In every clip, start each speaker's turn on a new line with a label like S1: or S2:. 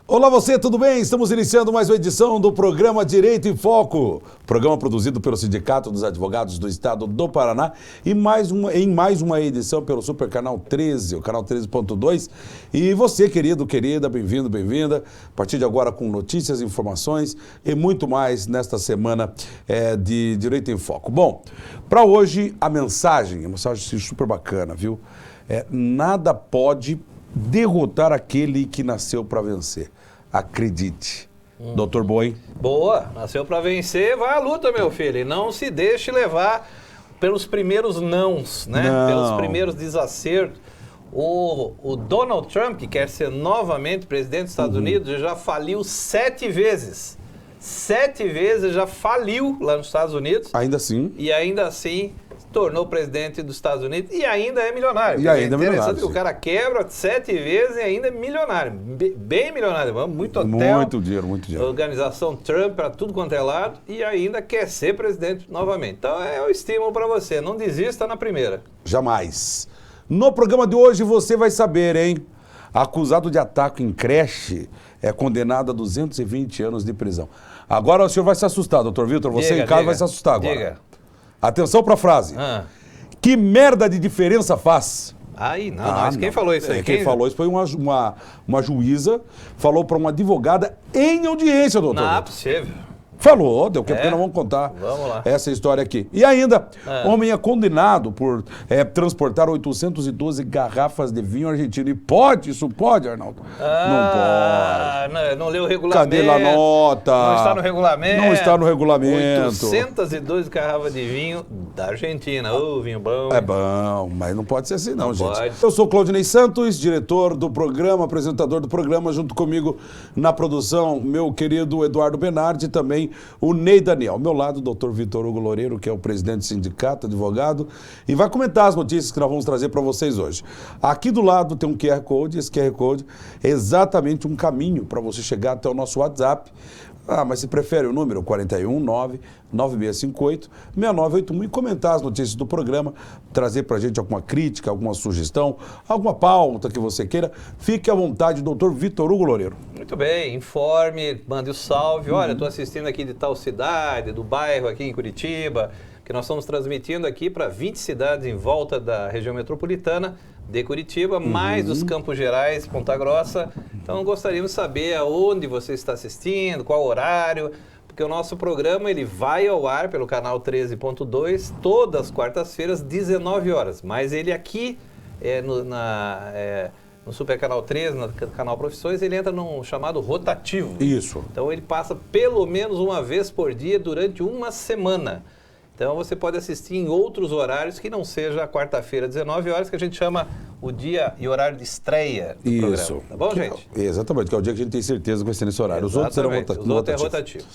S1: Olá você, tudo bem? Estamos iniciando mais uma edição do programa Direito em Foco, programa produzido pelo Sindicato dos Advogados do Estado do Paraná e em mais uma edição pelo Super Canal 13, o canal 13.2. E você, querido, querida, bem-vindo, bem-vinda, a partir de agora com notícias, informações e muito mais nesta semana de Direito em Foco. Bom, para hoje a mensagem super bacana, viu? Nada pode derrotar aquele que nasceu para vencer. Acredite. Doutor Boi.
S2: Boa, nasceu para vencer, vai à luta, meu filho. E não se deixe levar pelos primeiros nãos, né?
S1: Não.
S2: Pelos primeiros desacertos. O Donald Trump, que quer ser novamente presidente dos Estados Unidos, já faliu 7 vezes. 7 vezes já faliu lá nos Estados Unidos.
S1: Ainda assim.
S2: E ainda assim tornou presidente dos Estados Unidos e ainda é milionário.
S1: E ainda é milionário.
S2: Interessante que o cara quebra 7 vezes e ainda é milionário. Bem milionário. Muito hotel.
S1: Muito dinheiro, muito dinheiro.
S2: Organização Trump para tudo quanto é lado e ainda quer ser presidente novamente. Então é o estímulo para você. Não desista na primeira.
S1: Jamais. No programa de hoje você vai saber, hein? Acusado de ataque em creche é condenado a 220 anos de prisão. Agora o senhor vai se assustar, doutor Vitor. Você em casa vai se assustar agora.
S2: Diga.
S1: Atenção para a frase. Que merda de diferença faz?
S2: Aí, não. Quem falou isso aí?
S1: Quem falou isso foi uma juíza, falou para uma advogada em audiência, doutor.
S2: Não é possível.
S1: Falou, deu que nós vamos contar
S2: Vamos lá.
S1: essa história aqui. E ainda, homem é condenado por transportar 812 garrafas de vinho argentino. E pode? Isso pode, Arnaldo? Não pode.
S2: Não leu o regulamento.
S1: Cadê a nota?
S2: Não está no regulamento.
S1: Não está no regulamento.
S2: 812 garrafas de vinho da Argentina. Ô, vinho bom.
S1: É bom, mas não pode ser assim não, gente.
S2: Pode.
S1: Eu sou Claudinei Santos, diretor do programa, apresentador do programa, junto comigo na produção, meu querido Eduardo Benardi e também o Ney Daniel. Ao meu lado, o doutor Vitor Hugo Loureiro, que é o presidente do sindicato, advogado, e vai comentar as notícias que nós vamos trazer para vocês hoje. Aqui do lado tem um QR Code, esse QR Code é exatamente um caminho para você chegar até o nosso WhatsApp. Mas se prefere o número 419-9658-6981 e comentar as notícias do programa, trazer para a gente alguma crítica, alguma sugestão, alguma pauta que você queira, fique à vontade, doutor Vitor Hugo Loureiro.
S2: Muito bem, informe, mande o salve. Olha, estou assistindo aqui de tal cidade, do bairro aqui em Curitiba, que nós estamos transmitindo aqui para 20 cidades em volta da região metropolitana de Curitiba, mais os Campos Gerais, Ponta Grossa. Então gostaríamos de saber aonde você está assistindo, qual horário, porque o nosso programa ele vai ao ar pelo canal 13.2 todas as quartas-feiras, 19 horas. Mas ele aqui no Super Canal 13, no canal Profissões, ele entra num chamado rotativo.
S1: Isso.
S2: Então ele passa pelo menos uma vez por dia durante uma semana. Então você pode assistir em outros horários que não seja a quarta-feira, 19 horas, que a gente chama o dia e horário de estreia do programa. Tá bom, gente?
S1: Exatamente, que é o dia que a gente tem certeza que vai ser nesse horário. Os outros serão rotativos.
S2: Os outros é rotativo.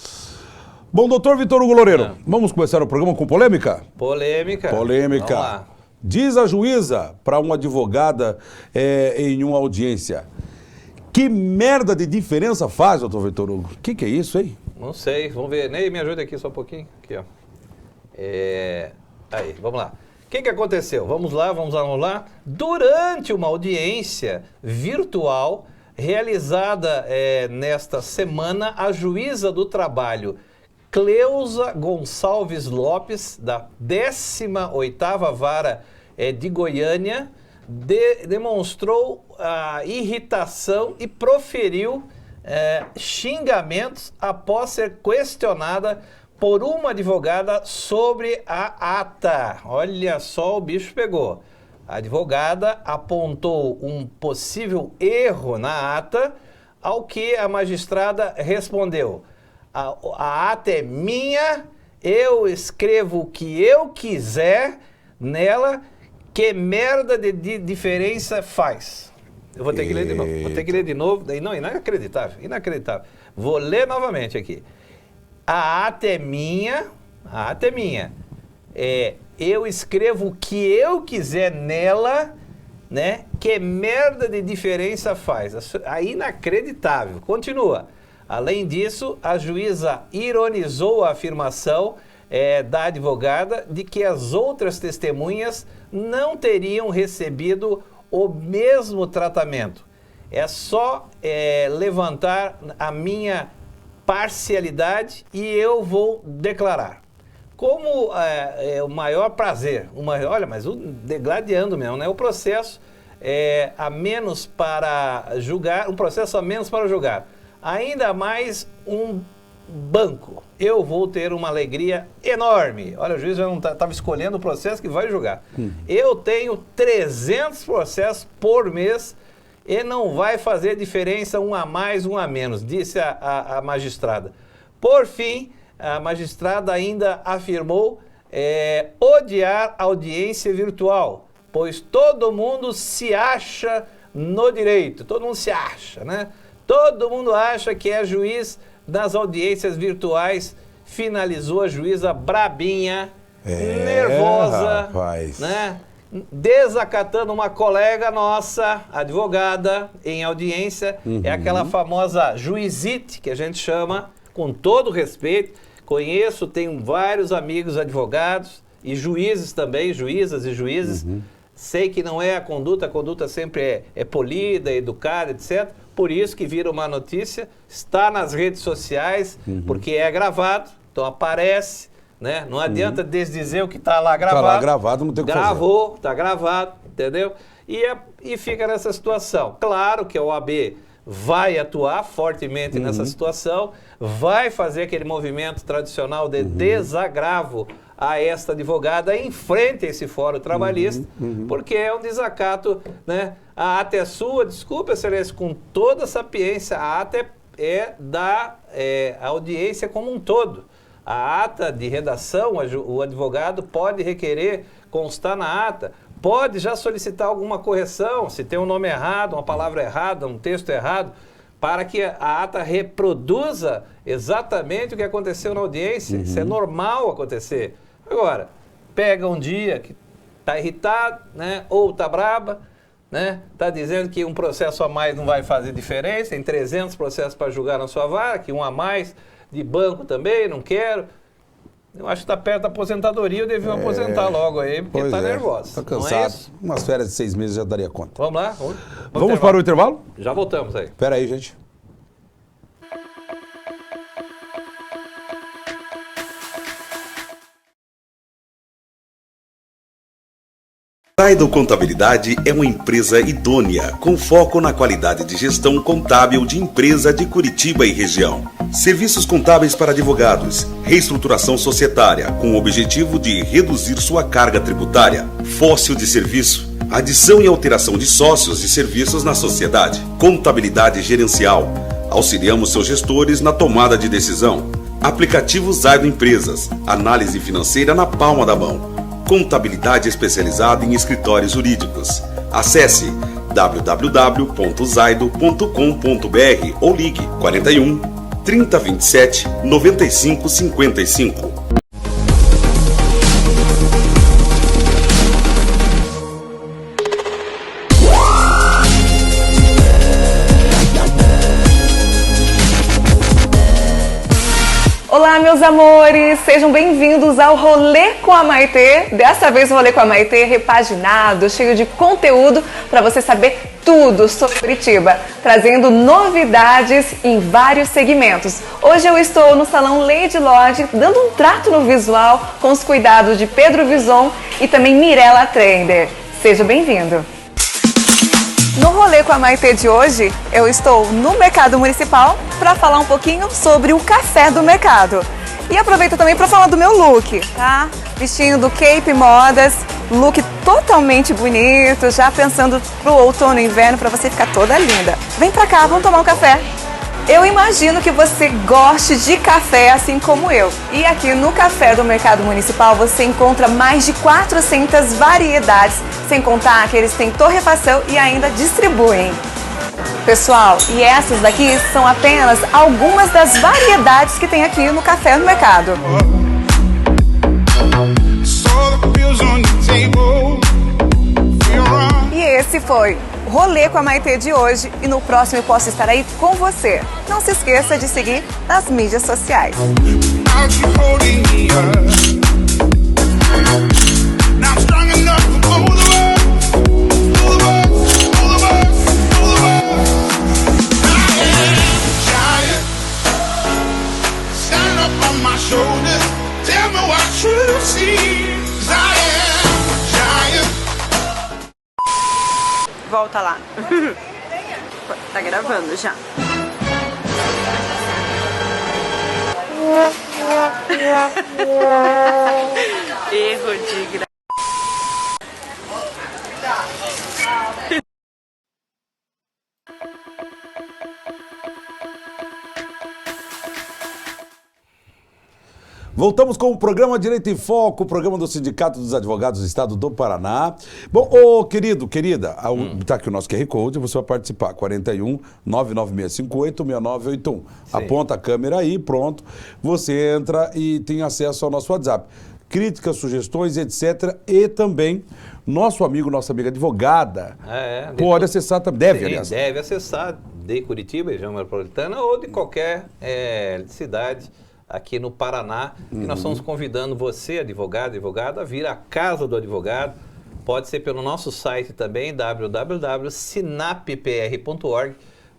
S1: Bom, doutor Vitor Hugo Loureiro, vamos começar o programa com polêmica?
S2: Polêmica.
S1: Polêmica.
S2: Vamos lá.
S1: Diz a juíza para uma advogada em uma audiência: que merda de diferença faz, doutor Vitor Hugo? O que é isso, hein?
S2: Não sei, vamos ver. Ney, me ajuda aqui só um pouquinho. Aqui, ó. Aí, vamos lá. O que aconteceu? Vamos lá. Durante uma audiência virtual realizada nesta semana, a juíza do trabalho, Cleusa Gonçalves Lopes, da 18ª Vara de Goiânia, demonstrou a irritação e proferiu xingamentos após ser questionada por uma advogada sobre a ata. Olha só, o bicho pegou. A advogada apontou um possível erro na ata, ao que a magistrada respondeu: a ata é minha, eu escrevo o que eu quiser nela, que merda de diferença faz? Eu vou ter que ler de novo. Não, inacreditável. Vou ler novamente aqui. A ata é minha, eu escrevo o que eu quiser nela, né? Que merda de diferença faz? Inacreditável. Continua. Além disso, a juíza ironizou a afirmação da advogada de que as outras testemunhas não teriam recebido o mesmo tratamento. É só levantar a minha parcialidade e eu vou declarar. Como o maior prazer, olha, mas o degladiando mesmo, né? O processo a menos para julgar, um processo a menos para julgar. Ainda mais um banco. Eu vou ter uma alegria enorme. Olha, o juiz já não estava escolhendo o processo que vai julgar. Eu tenho 300 processos por mês e não vai fazer diferença um a mais, um a menos, disse a magistrada. Por fim, a magistrada ainda afirmou odiar audiência virtual, pois todo mundo se acha no direito, todo mundo se acha, né? Todo mundo acha que é juiz nas audiências virtuais, finalizou a juíza brabinha, nervosa,
S1: rapaz,
S2: né? Desacatando uma colega nossa, advogada, em audiência. É aquela famosa juizite que a gente chama, com todo respeito. Conheço, tenho vários amigos advogados e juízes também, juízas e juízes. Sei que não é a conduta sempre é polida, educada, etc. Por isso que vira uma notícia, está nas redes sociais, porque é gravado, então aparece, né? Não adianta desdizer o que está lá gravado.
S1: Está lá gravado, não tem o que fazer.
S2: Gravou, está gravado, entendeu? E fica nessa situação. Claro que a OAB vai atuar fortemente nessa situação, vai fazer aquele movimento tradicional de desagravo a esta advogada em frente a esse fórum trabalhista, porque é um desacato, né? A ata é sua, desculpa, excelência, com toda a sapiência, a ata é da audiência como um todo. A ata de redação, o advogado pode requerer constar na ata, pode já solicitar alguma correção, se tem um nome errado, uma palavra errada, um texto errado, para que a ata reproduza exatamente o que aconteceu na audiência. Isso é normal acontecer. Agora, pega um dia que está irritado, né, ou está braba, né, está dizendo que um processo a mais não vai fazer diferença, tem 300 processos para julgar na sua vara, que um a mais de banco também, não quero. Eu acho que está perto da aposentadoria, eu devia aposentar logo aí, porque está nervosa.
S1: Está cansado. Não é isso? Umas férias de 6 meses já daria conta.
S2: Vamos lá?
S1: Vamos para o intervalo?
S2: Já voltamos aí.
S1: Espera aí, gente.
S3: Zaido Contabilidade é uma empresa idônea, com foco na qualidade de gestão contábil de empresa de Curitiba e região. Serviços contábeis para advogados, reestruturação societária, com o objetivo de reduzir sua carga tributária, fóssil de serviço, adição e alteração de sócios e serviços na sociedade, contabilidade gerencial. Auxiliamos seus gestores na tomada de decisão. Aplicativo Zaido Empresas, análise financeira na palma da mão. Contabilidade especializada em escritórios jurídicos. Acesse www.zaido.com.br ou ligue 41 3027 9555.
S4: Olá, meus amores! Sejam bem-vindos ao Rolê com a Maitê. Dessa vez o Rolê com a Maitê repaginado, cheio de conteúdo para você saber tudo sobre Curitiba, trazendo novidades em vários segmentos. Hoje eu estou no Salão Lady Lodge, dando um trato no visual com os cuidados de Pedro Vison e também Mirella Trender. Seja bem-vindo! No Rolê com a Maitê de hoje, eu estou no Mercado Municipal para falar um pouquinho sobre o café do mercado. E aproveito também para falar do meu look, tá? Vestindo Cape Modas, look totalmente bonito, já pensando pro outono e inverno para você ficar toda linda. Vem pra cá, vamos tomar um café. Eu imagino que você goste de café assim como eu. E aqui no Café do Mercado Municipal você encontra mais de 400 variedades, sem contar que eles têm torrefação e ainda distribuem. Pessoal, e essas daqui são apenas algumas das variedades que tem aqui no Café do Mercado. E esse foi o Rolê com a Maitê de hoje e no próximo eu posso estar aí com você. Não se esqueça de seguir nas mídias sociais.
S5: I'll keep holding you. Now I'm strong enough to pull the world, pull the world, pull the world, pull the world. I am a giant. Stand up on my shoulders. Tell me what you see. 'Cause I am a giant.
S6: Volta lá. Tá gravando já. Erro de gra...
S1: Voltamos com o programa Direito em Foco, o programa do Sindicato dos Advogados do Estado do Paraná. Bom, ô querido, querida, tá aqui o nosso QR Code, você vai participar, 41 99658 6981. Aponta a câmera aí, pronto, você entra e tem acesso ao nosso WhatsApp. Críticas, sugestões, etc. E também nosso amigo, nossa amiga advogada pode acessar também, deve, aliás.
S2: Deve acessar de Curitiba, região metropolitana, ou de qualquer cidade aqui no Paraná, que nós estamos convidando você, advogado, advogada, a vir à Casa do Advogado. Pode ser pelo nosso site também, www.sinappr.org.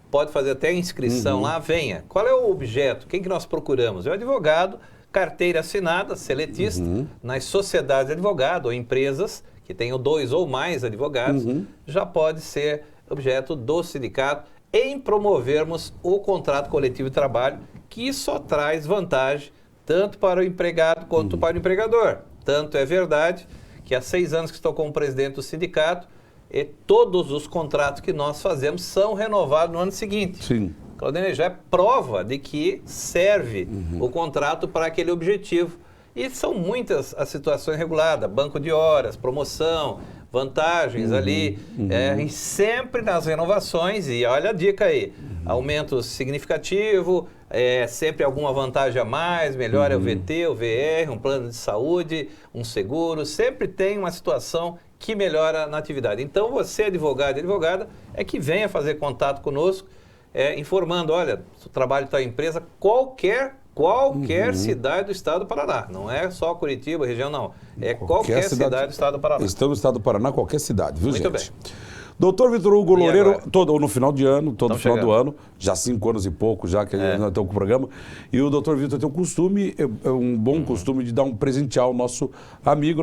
S2: Pode fazer até a inscrição lá, venha. Qual é o objeto? Quem que nós procuramos? É o advogado, carteira assinada, seletista, nas sociedades de advogado ou empresas que tenham 2 ou mais advogados, já pode ser objeto do sindicato em promovermos o contrato coletivo de trabalho, que só traz vantagem tanto para o empregado quanto para o empregador. Tanto é verdade que há 6 anos que estou como presidente do sindicato e todos os contratos que nós fazemos são renovados no ano seguinte.
S1: Sim.
S2: Claudinei, já é prova de que serve o contrato para aquele objetivo. E são muitas as situações reguladas, banco de horas, promoção, vantagens ali, e sempre nas renovações, e olha a dica aí, aumento significativo, sempre alguma vantagem a mais, melhora o VT, o VR, um plano de saúde, um seguro, sempre tem uma situação que melhora na atividade. Então você, advogado e advogada, é que venha fazer contato conosco, informando, olha, o trabalho da tua empresa, qualquer cidade do estado do Paraná. Não é só Curitiba, região, não. É qualquer cidade do estado do Paraná.
S1: Estamos no estado do Paraná, qualquer cidade, viu,
S2: Muito
S1: gente?
S2: bem.
S1: Doutor Vitor Hugo
S2: E
S1: Loureiro,
S2: agora?
S1: no final de ano, todo
S2: Estamos
S1: final do
S2: chegando.
S1: ano, já 5 anos e pouco, já que nós estamos com o programa, e o doutor Vitor tem um costume, um bom costume de dar um presentear ao nosso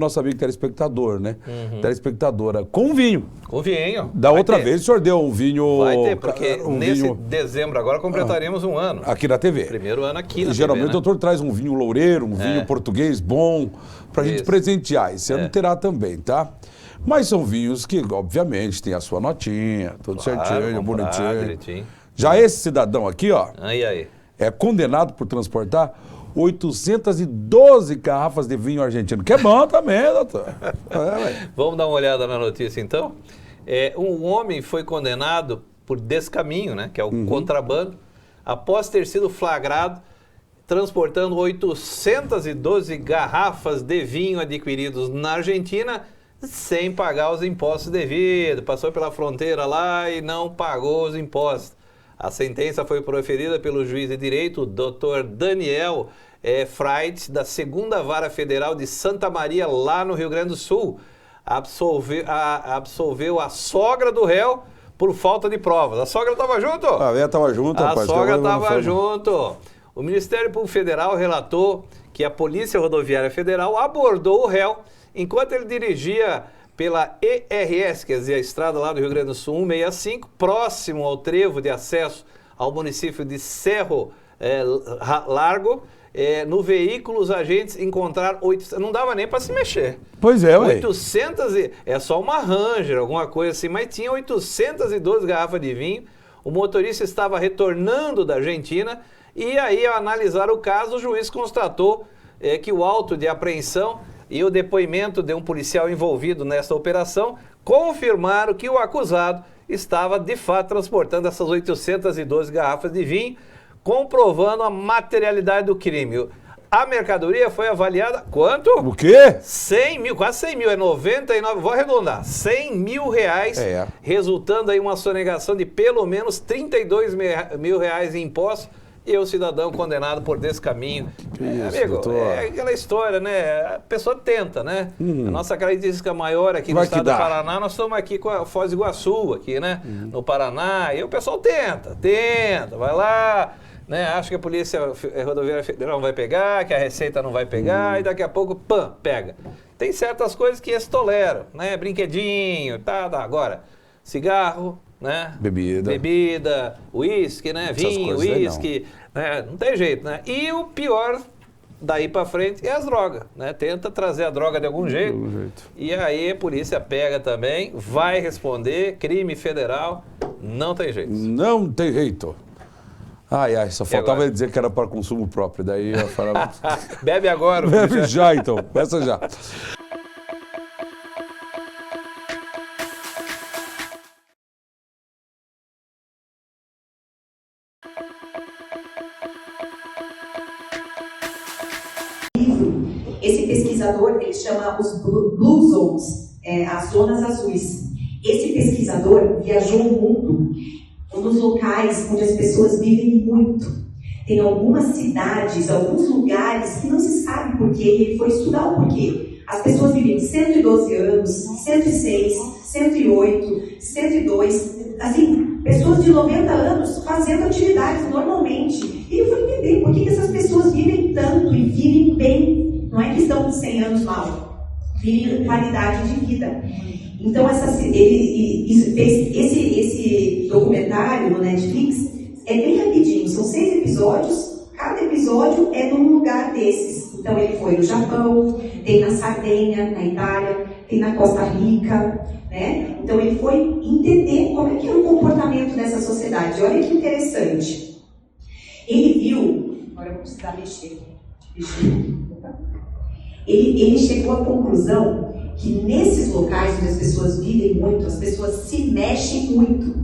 S1: nosso amigo telespectador, né? Telespectadora, com vinho.
S2: Com vinho.
S1: Da
S2: Vai
S1: outra
S2: ter.
S1: vez o senhor deu um vinho...
S2: Vai ter, porque nesse
S1: vinho
S2: dezembro agora completaremos um ano.
S1: aqui na TV.
S2: Primeiro ano aqui na
S1: Geralmente
S2: TV,
S1: o doutor traz um vinho loureiro, um vinho português bom, pra gente
S2: Isso.
S1: presentear. Esse ano terá também, tá? Mas são vinhos que, obviamente, tem a sua notinha, tudo certinho, bonitinho.
S2: Direitinho.
S1: Já esse cidadão aqui, ó,
S2: Aí.
S1: é condenado por transportar 812 garrafas de vinho argentino, que é bom também, doutor. Ué.
S2: Vamos dar uma olhada na notícia, então? Um homem foi condenado por descaminho, né, que é o contrabando, após ter sido flagrado transportando 812 garrafas de vinho adquiridos na Argentina sem pagar os impostos devidos. Passou pela fronteira lá e não pagou os impostos. A sentença foi proferida pelo juiz de direito, Dr. Daniel Freit, da 2ª Vara Federal de Santa Maria, lá no Rio Grande do Sul. Absolveu a sogra do réu por falta de provas. A sogra estava junto?
S1: A velha estava junto,
S2: A
S1: rapaz.
S2: sogra estava junto. O Ministério Público Federal relatou que a Polícia Rodoviária Federal abordou o réu enquanto ele dirigia pela ERS, quer dizer, a estrada lá do Rio Grande do Sul 165, próximo ao trevo de acesso ao município de Cerro Largo. No veículo, os agentes encontraram 800... Não dava nem para se mexer.
S1: Pois é, ué.
S2: 800 é só uma Ranger, alguma coisa assim, mas tinha 812 garrafas de vinho. O motorista estava retornando da Argentina e aí, ao analisar o caso, o juiz constatou que o auto de apreensão e o depoimento de um policial envolvido nessa operação confirmaram que o acusado estava, de fato, transportando essas 812 garrafas de vinho, comprovando a materialidade do crime. A mercadoria foi avaliada, quanto?
S1: O quê?
S2: 100 mil, quase 100 mil, é 99, vou arredondar, 100 mil reais, resultando aí uma sonegação de pelo menos 32 mil reais em impostos e o cidadão condenado por descaminho.
S1: Isso,
S2: Amigo,
S1: doutor.
S2: é aquela história, né? A pessoa tenta, né? A nossa característica maior aqui no
S1: Vai que
S2: estado do
S1: dá.
S2: Paraná, nós estamos aqui com a Foz do Iguaçu, aqui, né? No Paraná, e o pessoal tenta, vai lá, né? Acha que a Polícia Rodoviária Federal não vai pegar, que a Receita não vai pegar, e daqui a pouco, pam, pega. Tem certas coisas que eles toleram, né? Brinquedinho, tá. Agora, cigarro, né? Bebida, uísque, né? Vinho,
S1: coisas aí
S2: uísque, né? Não tem jeito, né? E o pior daí pra frente é as drogas, né? Tenta trazer a droga de algum jeito. E aí a polícia pega também, vai responder, crime federal, não tem jeito.
S1: Não tem jeito. Ai, só faltava
S2: agora?
S1: ele dizer que era para consumo próprio. Daí eu falava...
S2: Bebe agora.
S1: Bebe já, então. Peça já.
S7: Esse pesquisador, ele chama os Blue Zones, as zonas azuis. Esse pesquisador viajou o mundo, nos locais onde as pessoas vivem muito. Tem algumas cidades, alguns lugares que não se sabe por quê, e ele foi estudar o porquê. As pessoas vivem 112 anos, 106, 108, 102, assim, pessoas de 90 anos fazendo atividades normalmente. E ele foi entender por que essas pessoas vivem tanto e vivem bem. Não é que estão com 100 anos mal, vivem com qualidade de vida. Então, ele fez esse documentário no Netflix, é bem rapidinho, são 6 episódios, cada episódio é num lugar desses. Então, ele foi no Japão, tem na Sardenha, na Itália, tem na Costa Rica, né? Então, ele foi entender como é que era o comportamento dessa sociedade. Olha que interessante. Ele viu... Agora eu vou precisar mexer. Ele chegou à conclusão que nesses locais onde as pessoas vivem muito, as pessoas se mexem muito.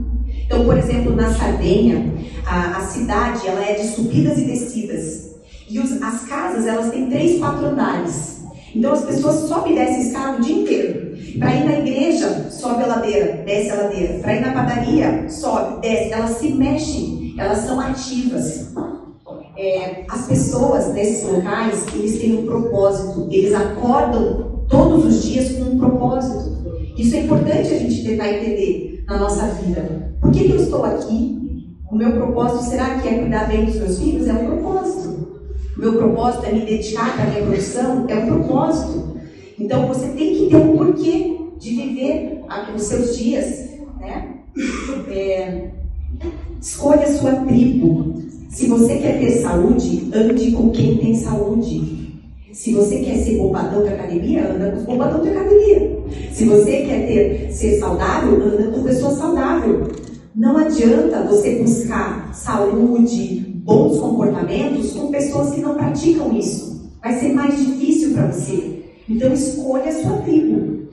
S7: Então, por exemplo, na Sardenha, a cidade ela é de subidas e descidas. E as casas elas têm 3, 4 andares. Então as pessoas sobem e descem a escada o dia inteiro. Para ir na igreja, sobe a ladeira, desce a ladeira. Para ir na padaria, sobe, desce. Elas se mexem, elas são ativas. As pessoas nesses locais, eles têm um propósito. Eles acordam todos os dias com um propósito. Isso é importante a gente tentar entender na nossa vida. Por que eu estou aqui? O meu propósito, será que é cuidar bem dos meus filhos? É um propósito. O meu propósito é me dedicar à minha profissão? É um propósito. Então você tem que ter um porquê de viver os seus dias, né? Escolha a sua tribo. Se você quer ter saúde, ande com quem tem saúde. Se você quer ser bombadão de academia, anda com os bombadão de academia. Se você quer ser saudável, anda com pessoa saudável. Não adianta você buscar saúde, bons comportamentos com pessoas que não praticam isso. Vai ser mais difícil para você. Então escolha a sua tribo.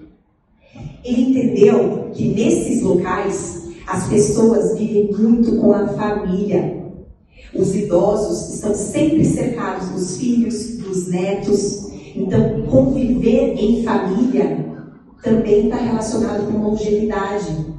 S7: Ele entendeu que nesses locais as pessoas vivem muito com a família. Os idosos estão sempre cercados dos filhos, dos netos. Então, conviver em família também está relacionado com longevidade.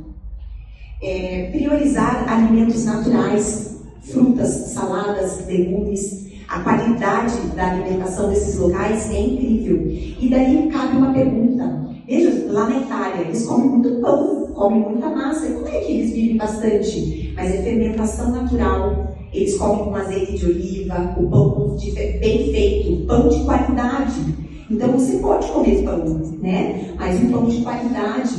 S7: Priorizar alimentos naturais, frutas, saladas, legumes. A qualidade da alimentação desses locais é incrível. E daí cabe uma pergunta. Veja, lá na Itália, eles comem muito pão, comem muita massa. E como é que eles vivem bastante? Mas é fermentação natural. Eles comem com azeite de oliva, o pão bem feito, pão de qualidade. Então você pode comer pão, né? Mas um pão de qualidade,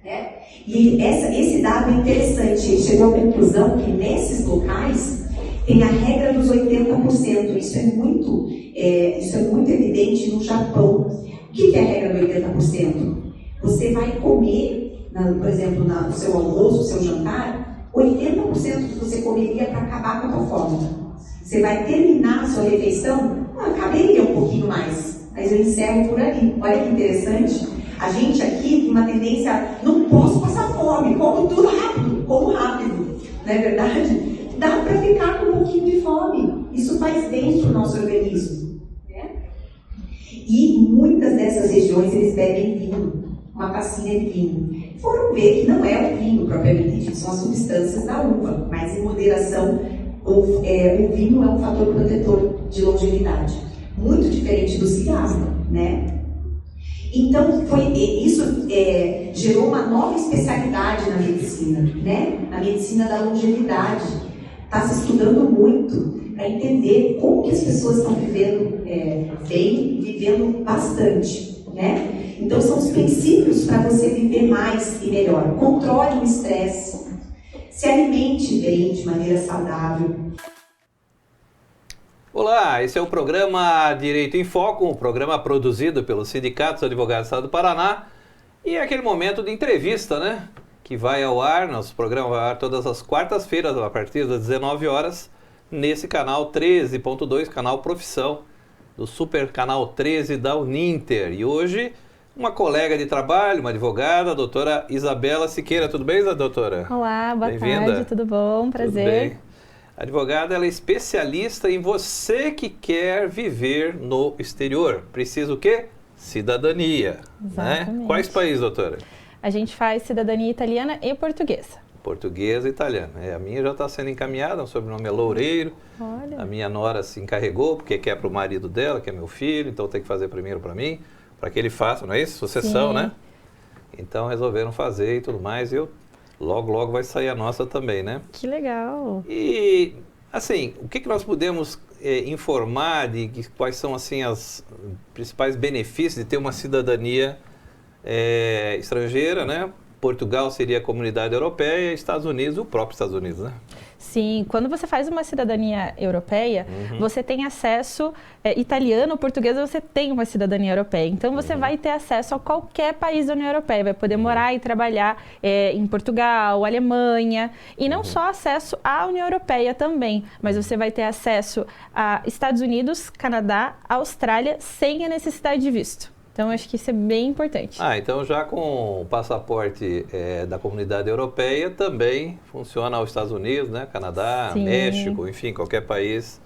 S7: né? E esse dado é interessante. Ele chegou à conclusão que nesses locais tem a regra dos 80%. Isso é muito evidente no Japão. O que é a regra do 80%? Você vai comer, por exemplo, no seu almoço, no seu jantar, 80% que você comeria para acabar com a tua fome. Você vai terminar a sua refeição, caberia um pouquinho mais, mas eu encerro por ali. Olha que interessante. A gente aqui tem uma tendência, não posso passar fome, como tudo rápido, como rápido. Não é verdade? Dá para ficar com um pouquinho de fome. Isso faz bem para o nosso organismo. Né? E muitas dessas regiões eles bebem vinho, uma tacinha de vinho. Foram ver que não é o vinho propriamente dito, são as substâncias da uva, mas em moderação o vinho é um fator protetor de longevidade, muito diferente do cigarro, né? Então, isso gerou uma nova especialidade na medicina, né? Na medicina da longevidade. Está se estudando muito para entender como que as pessoas estão vivendo bem e vivendo bastante, né? Então, são os princípios para você viver mais e melhor. Controle o estresse, se alimente bem, de maneira saudável.
S2: Olá, esse é o programa Direito em Foco, um programa produzido pelo Sindicato dos Advogados do Estado do Paraná. E é aquele momento de entrevista, né? Que vai ao ar, nosso programa vai ao ar todas as quartas-feiras, a partir das 19 horas, nesse canal 13.2, canal Profissão, do super canal 13 da Uninter. E hoje, uma colega de trabalho, uma advogada, a doutora Isabela Siqueira. Tudo bem, doutora?
S8: Olá, boa tarde, tudo bom? Prazer.
S2: Tudo bem. A advogada, ela é especialista em você que quer viver no exterior. Precisa o quê? Cidadania.
S8: Exatamente.
S2: Né? Quais países, doutora?
S8: A gente faz cidadania italiana e portuguesa.
S2: Portuguesa e italiana. A minha já está sendo encaminhada, o sobrenome é Loureiro.
S8: Olha.
S2: A minha nora se encarregou, porque quer para o marido dela, que é meu filho, então tem que fazer primeiro para mim, para que ele faça, não é isso? Sucessão,
S8: Sim.
S2: Né? Então resolveram fazer e tudo mais, e eu logo vai sair a nossa também, né?
S8: Que legal.
S2: E, assim, o que nós podemos informar de quais são, assim, os principais benefícios de ter uma cidadania estrangeira, né? Portugal seria a Comunidade Europeia, Estados Unidos, o próprio Estados Unidos, né?
S8: Sim, quando você faz uma cidadania europeia, você tem acesso, italiano ou portuguesa, você tem uma cidadania europeia. Então, você vai ter acesso a qualquer país da União Europeia, vai poder morar e trabalhar em Portugal, Alemanha, e não só acesso à União Europeia também, mas você vai ter acesso a Estados Unidos, Canadá, Austrália, sem a necessidade de visto. Então, acho que isso é bem importante.
S2: Então já com o passaporte da Comunidade Europeia também funciona aos Estados Unidos, né? Canadá,
S8: Sim.
S2: México, enfim, qualquer país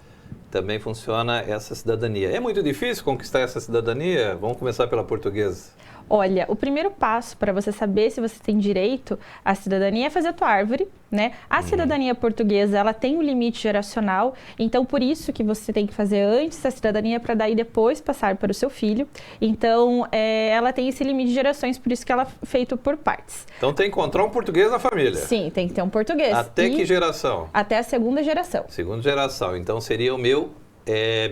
S2: também funciona essa cidadania. É muito difícil conquistar essa cidadania? Vamos começar pela portuguesa.
S8: Olha, o primeiro passo para você saber se você tem direito à cidadania é fazer a tua árvore, né? A cidadania portuguesa, ela tem um limite geracional, então por isso que você tem que fazer antes a cidadania para daí depois passar para o seu filho. Então, ela tem esse limite de gerações, por isso que ela é feita por partes.
S2: Então tem que encontrar um português na família?
S8: Sim, tem que ter um português.
S2: Até que geração?
S8: Até a segunda geração.
S2: Segunda geração, então seria o meu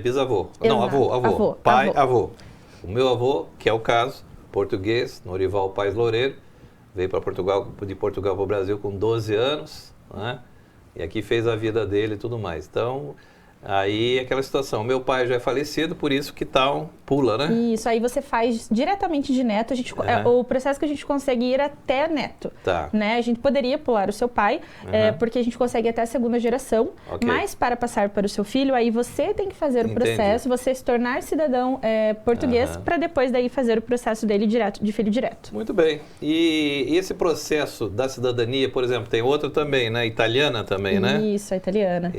S2: bisavô.
S8: Exato.
S2: Não, avô.
S8: Avô,
S2: Pai,
S8: avô.
S2: avô. O meu avô, que é o caso, português, Norival Paes Loureiro, veio para Portugal, de Portugal para o Brasil com 12 anos, né? E aqui fez a vida dele e tudo mais. Então, aí aquela situação, meu pai já é falecido, por isso que tal pula, né?
S8: Isso, aí você faz diretamente de neto, o processo que a gente consegue ir até neto.
S2: Tá.
S8: Né? A gente poderia pular o seu pai, porque a gente consegue até a segunda geração,
S2: Ok.
S8: mas para passar para o seu filho, aí você tem que fazer o
S2: Entendi.
S8: processo, você se tornar cidadão português, para depois daí fazer o processo dele direto, de filho direto.
S2: Muito bem. E esse processo da cidadania, por exemplo, tem outro também, né? Italiana também, né?
S8: Isso, a italiana.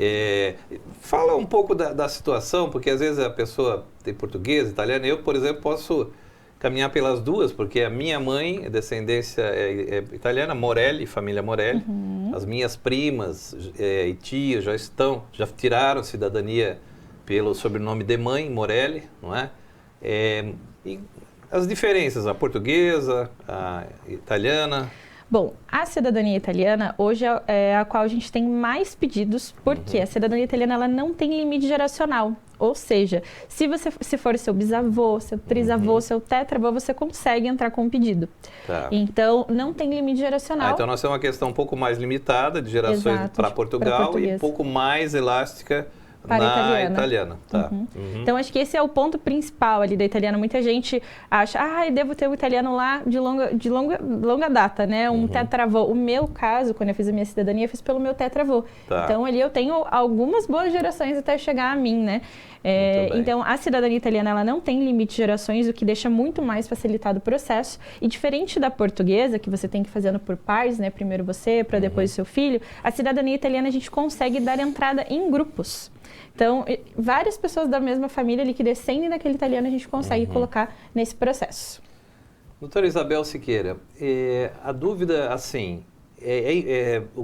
S2: Fala um pouco da situação, porque às vezes a pessoa tem português, italiano. Eu, por exemplo, posso caminhar pelas duas, porque a minha mãe, descendência italiana, Morelli, família Morelli. As minhas primas e tias já tiraram cidadania pelo sobrenome de mãe, Morelli, não é? E as diferenças, a portuguesa, a italiana...
S8: Bom, a cidadania italiana hoje é a qual a gente tem mais pedidos, porque a cidadania italiana ela não tem limite geracional. Ou seja, se for seu bisavô, seu trisavô, seu tetravô, você consegue entrar com um pedido.
S2: Tá.
S8: Então, não tem limite geracional.
S2: Então nós temos uma questão um pouco mais limitada de gerações
S8: Exato,
S2: para Portugal e
S8: português.
S2: um pouco mais elástica
S8: Para
S2: na
S8: a
S2: italiana. Tá.
S8: Então, acho que esse é o ponto principal ali da italiana. Muita gente acha, eu devo ter um italiano lá de longa data, né? Um tetravô. O meu caso, quando eu fiz a minha cidadania, eu fiz pelo meu tetravô.
S2: Tá.
S8: Então, ali eu tenho algumas boas gerações até chegar a mim, né?
S2: Muito bem.
S8: Então, a cidadania italiana, ela não tem limite de gerações, o que deixa muito mais facilitado o processo. E diferente da portuguesa, que você tem que ir fazendo por pares, né? Primeiro você, para depois o seu filho. A cidadania italiana, a gente consegue dar entrada em grupos. Então, várias pessoas da mesma família ali que descendem daquele italiano, a gente consegue colocar nesse processo.
S2: Doutora Isabel Siqueira, a dúvida, assim,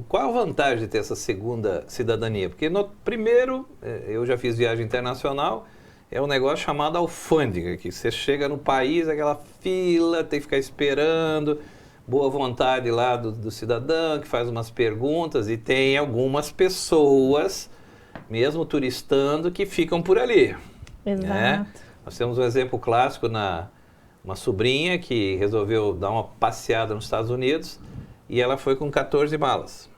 S2: qual a vantagem de ter essa segunda cidadania? Porque no primeiro, eu já fiz viagem internacional, é um negócio chamado alfândega, que você chega no país, aquela fila, tem que ficar esperando, boa vontade lá do cidadão, que faz umas perguntas, e tem algumas pessoas, mesmo turistando, que ficam por ali.
S8: Exato.
S2: Né? Nós temos um exemplo clássico uma sobrinha que resolveu dar uma passeada nos Estados Unidos, e ela foi com 14 malas.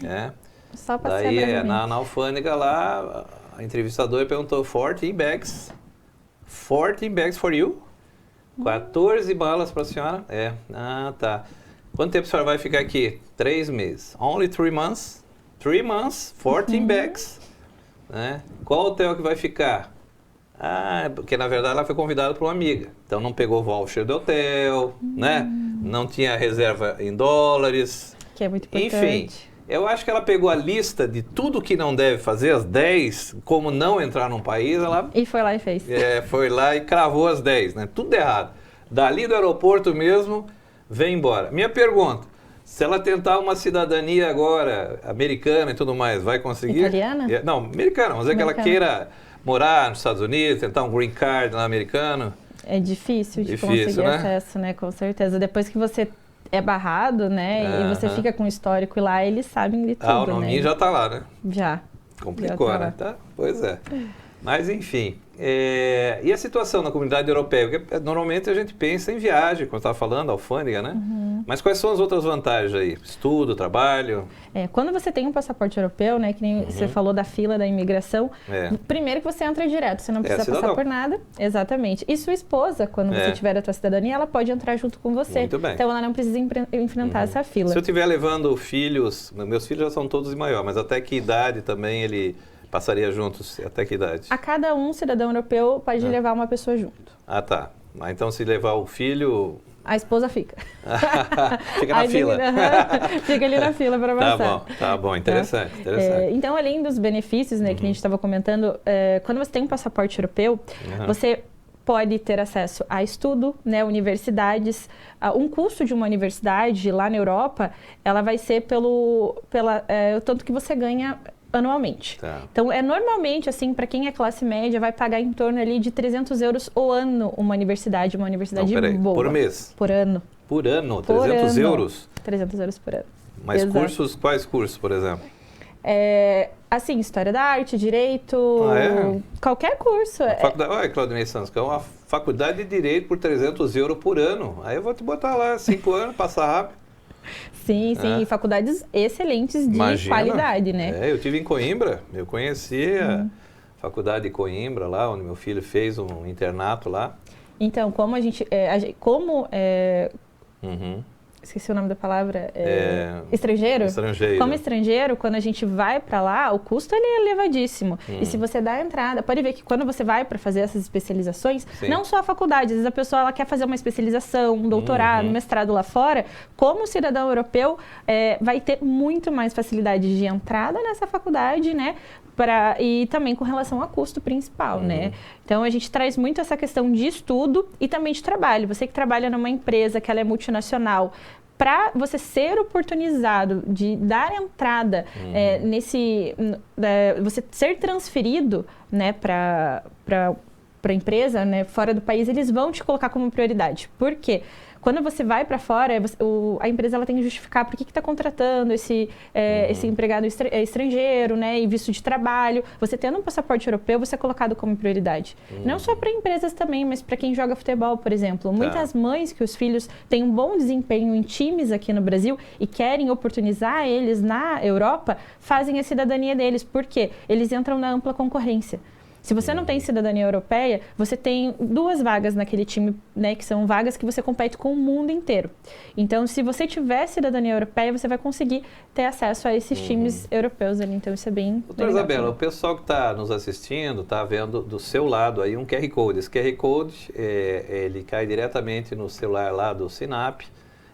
S2: Né?
S8: Só passear
S2: Daí,
S8: brevemente.
S2: na alfândega lá, a entrevistadora perguntou, 14 bags? 14 bags for you? 14 balas para a senhora? Ah, tá. Quanto tempo a senhora vai ficar aqui? 3 meses. Only 3 months? 3 months, 14 bags. Né? Qual hotel que vai ficar? Ah, porque na verdade ela foi convidada por uma amiga. Então não pegou voucher do hotel, né? Não tinha reserva em dólares.
S8: Que é muito importante.
S2: Enfim, eu acho que ela pegou a lista de tudo que não deve fazer, as 10, como não entrar num país, ela
S8: E foi lá e fez.
S2: foi lá e cravou as 10, né? Tudo errado. Dali do aeroporto mesmo, vem embora. Minha pergunta, se ela tentar uma cidadania agora, americana e tudo mais, vai conseguir?
S8: Italiana?
S2: Não, americana, mas é que ela queira morar nos Estados Unidos, tentar um green card lá americano.
S8: É difícil de
S2: Difícil,
S8: conseguir
S2: né?
S8: acesso, né? Com certeza. Depois que você é barrado, né? E você fica com o histórico lá, eles sabem de tudo,
S2: O nominho
S8: né?
S2: já tá lá, né?
S8: Já.
S2: Complicou,
S8: Já tá
S2: né?
S8: lá.
S2: Tá? Pois é. Mas, enfim. E a situação na comunidade europeia? Porque normalmente a gente pensa em viagem, como eu estava falando, alfândega, né? Mas quais são as outras vantagens aí? Estudo, trabalho?
S8: Quando você tem um passaporte europeu, né? Que nem você falou da fila da imigração, primeiro que você entra direto, você não precisa passar
S2: cidadão.
S8: por nada. Exatamente. E sua esposa, quando você tiver a sua cidadania, ela pode entrar junto com você.
S2: Muito bem.
S8: Então ela não precisa enfrentar essa fila.
S2: Se eu estiver levando filhos, meus filhos já são todos maiores, mas até que idade também ele passaria juntos? Até que idade?
S8: A cada cidadão europeu pode levar uma pessoa junto.
S2: Ah, tá. Mas então se levar o filho...
S8: A esposa fica.
S2: Fica na
S8: Aí
S2: fila.
S8: Fica ali na fila para passar.
S2: Tá bom. Interessante.
S8: Então, além dos benefícios, né, que a gente estava comentando, quando você tem um passaporte europeu, você pode ter acesso a estudo, né, universidades. Um custo de uma universidade lá na Europa, ela vai ser pelo tanto que você ganha anualmente.
S2: Tá.
S8: Então, normalmente, assim, para quem é classe média, vai pagar em torno ali de 300 euros o ano uma universidade boa.
S2: Por mês?
S8: Por ano.
S2: Por ano?
S8: Por
S2: 300
S8: ano.
S2: euros?
S8: 300 euros por ano.
S2: Mas
S8: Exato.
S2: quais cursos, por exemplo?
S8: Assim, História da Arte, Direito, qualquer curso.
S2: Olha, Claudinei Santos, que é uma faculdade de Direito por 300 euros por ano. Aí eu vou te botar lá 5 anos, passar rápido.
S8: Sim, e faculdades excelentes de
S2: Imagina.
S8: qualidade, né?
S2: Eu tive em Coimbra, eu conheci a faculdade de Coimbra lá, onde meu filho fez um internato lá.
S8: Então, esqueci o nome da palavra, estrangeiro?
S2: Estrangeiro.
S8: Como estrangeiro, quando a gente vai para lá, o custo ele é elevadíssimo. E se você dá a entrada, pode ver que quando você vai para fazer essas especializações, não só a faculdade, às vezes a pessoa ela quer fazer uma especialização, um doutorado, um mestrado lá fora, como cidadão europeu, vai ter muito mais facilidade de entrada nessa faculdade, né? E também com relação a custo principal, né? Então, a gente traz muito essa questão de estudo e também de trabalho. Você que trabalha numa empresa que ela é multinacional, para você ser oportunizado de dar entrada você ser transferido, né, para a empresa, né, fora do país, eles vão te colocar como prioridade. Por quê? Quando você vai para fora, a empresa ela tem que justificar por que está contratando esse empregado estrangeiro, né, e visto de trabalho. Você tendo um passaporte europeu, você é colocado como prioridade. Não só para empresas também, mas para quem joga futebol, por exemplo. Muitas mães que os filhos têm um bom desempenho em times aqui no Brasil e querem oportunizar eles na Europa, fazem a cidadania deles. Por quê? Eles entram na ampla concorrência. Se você não tem cidadania europeia, você tem 2 vagas naquele time, né, que são vagas que você compete com o mundo inteiro. Então, se você tiver cidadania europeia, você vai conseguir ter acesso a esses times europeus ali. Então, isso é bem
S2: Doutora
S8: legal.
S2: Isabela, o pessoal que está nos assistindo está vendo do seu lado aí um QR Code. Esse QR Code, ele cai diretamente no celular lá do Sinap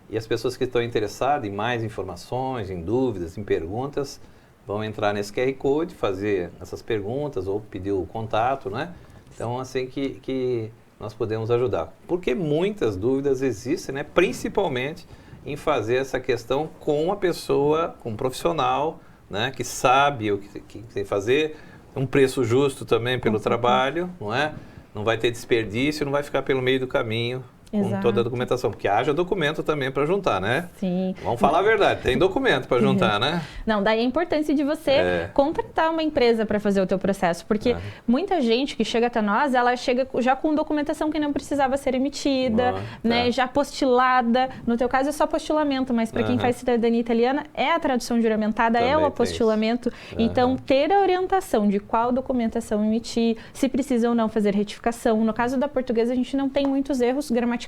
S2: e as pessoas que estão interessadas em mais informações, em dúvidas, em perguntas, vão entrar nesse QR Code, fazer essas perguntas ou pedir o contato, né? Então, assim que nós podemos ajudar. Porque muitas dúvidas existem, né? Principalmente em fazer essa questão com uma pessoa, com um profissional, né, que sabe o que tem que fazer, um preço justo também pelo trabalho, não é? Não vai ter desperdício, não vai ficar pelo meio do caminho com
S8: Exato.
S2: toda a documentação, porque haja documento também para juntar, né?
S8: Sim.
S2: Vamos falar a verdade, tem documento para juntar, né?
S8: Não, daí a importância de você contratar uma empresa para fazer o teu processo, porque muita gente que chega até nós, ela chega já com documentação que não precisava ser emitida, né, já postilada. No teu caso é só postilamento, mas para quem faz cidadania italiana é a tradução juramentada,
S2: Também
S8: é o
S2: tem
S8: apostilamento. Então, ter a orientação de qual documentação emitir, se precisa ou não fazer retificação. No caso da portuguesa, a gente não tem muitos erros gramaticais,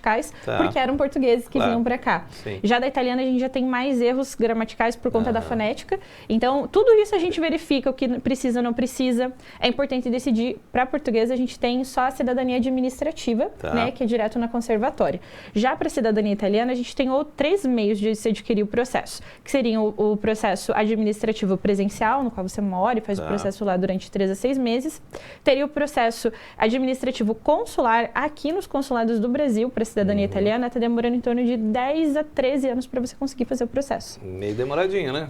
S8: porque eram portugueses que vinham para cá.
S2: Sim.
S8: Já da italiana, a gente já tem mais erros gramaticais por conta da fonética. Então, tudo isso a gente verifica, o que precisa ou não precisa. É importante decidir. Para a portuguesa, a gente tem só a cidadania administrativa, né, que é direto na conservatória. Já para a cidadania italiana, a gente tem 3 meios de se adquirir o processo, que seriam o processo administrativo presencial, no qual você mora e faz o processo lá durante 3 a 6 meses. Teria o processo administrativo consular aqui nos consulados do Brasil, para a cidadania italiana, está demorando em torno de 10 a 13 anos para você conseguir fazer o processo.
S2: Meio demoradinho, né?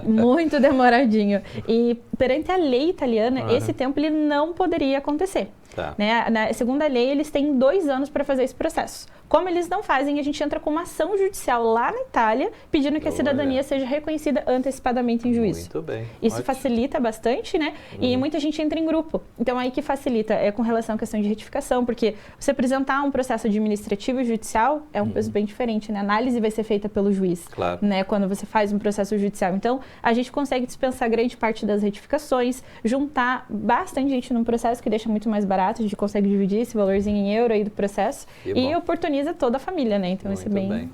S8: Muito demoradinho. E perante a lei italiana, esse tempo ele não poderia acontecer. Né? Segundo a lei, eles têm 2 anos para fazer esse processo. Como eles não fazem, a gente entra com uma ação judicial lá na Itália, pedindo que a cidadania seja reconhecida antecipadamente em juízo.
S2: Muito bem.
S8: Isso facilita bastante, né? E muita gente entra em grupo. Então, aí que facilita é com relação à questão de retificação, porque você apresentar um processo administrativo e judicial é um peso bem diferente, né? A análise vai ser feita pelo juiz, né? Quando você faz um processo judicial. Então, a gente consegue dispensar grande parte das retificações, juntar bastante gente num processo que deixa muito mais barato, a gente consegue dividir esse valorzinho em euro aí do processo e oportuniza toda a família, né? Então, isso é bem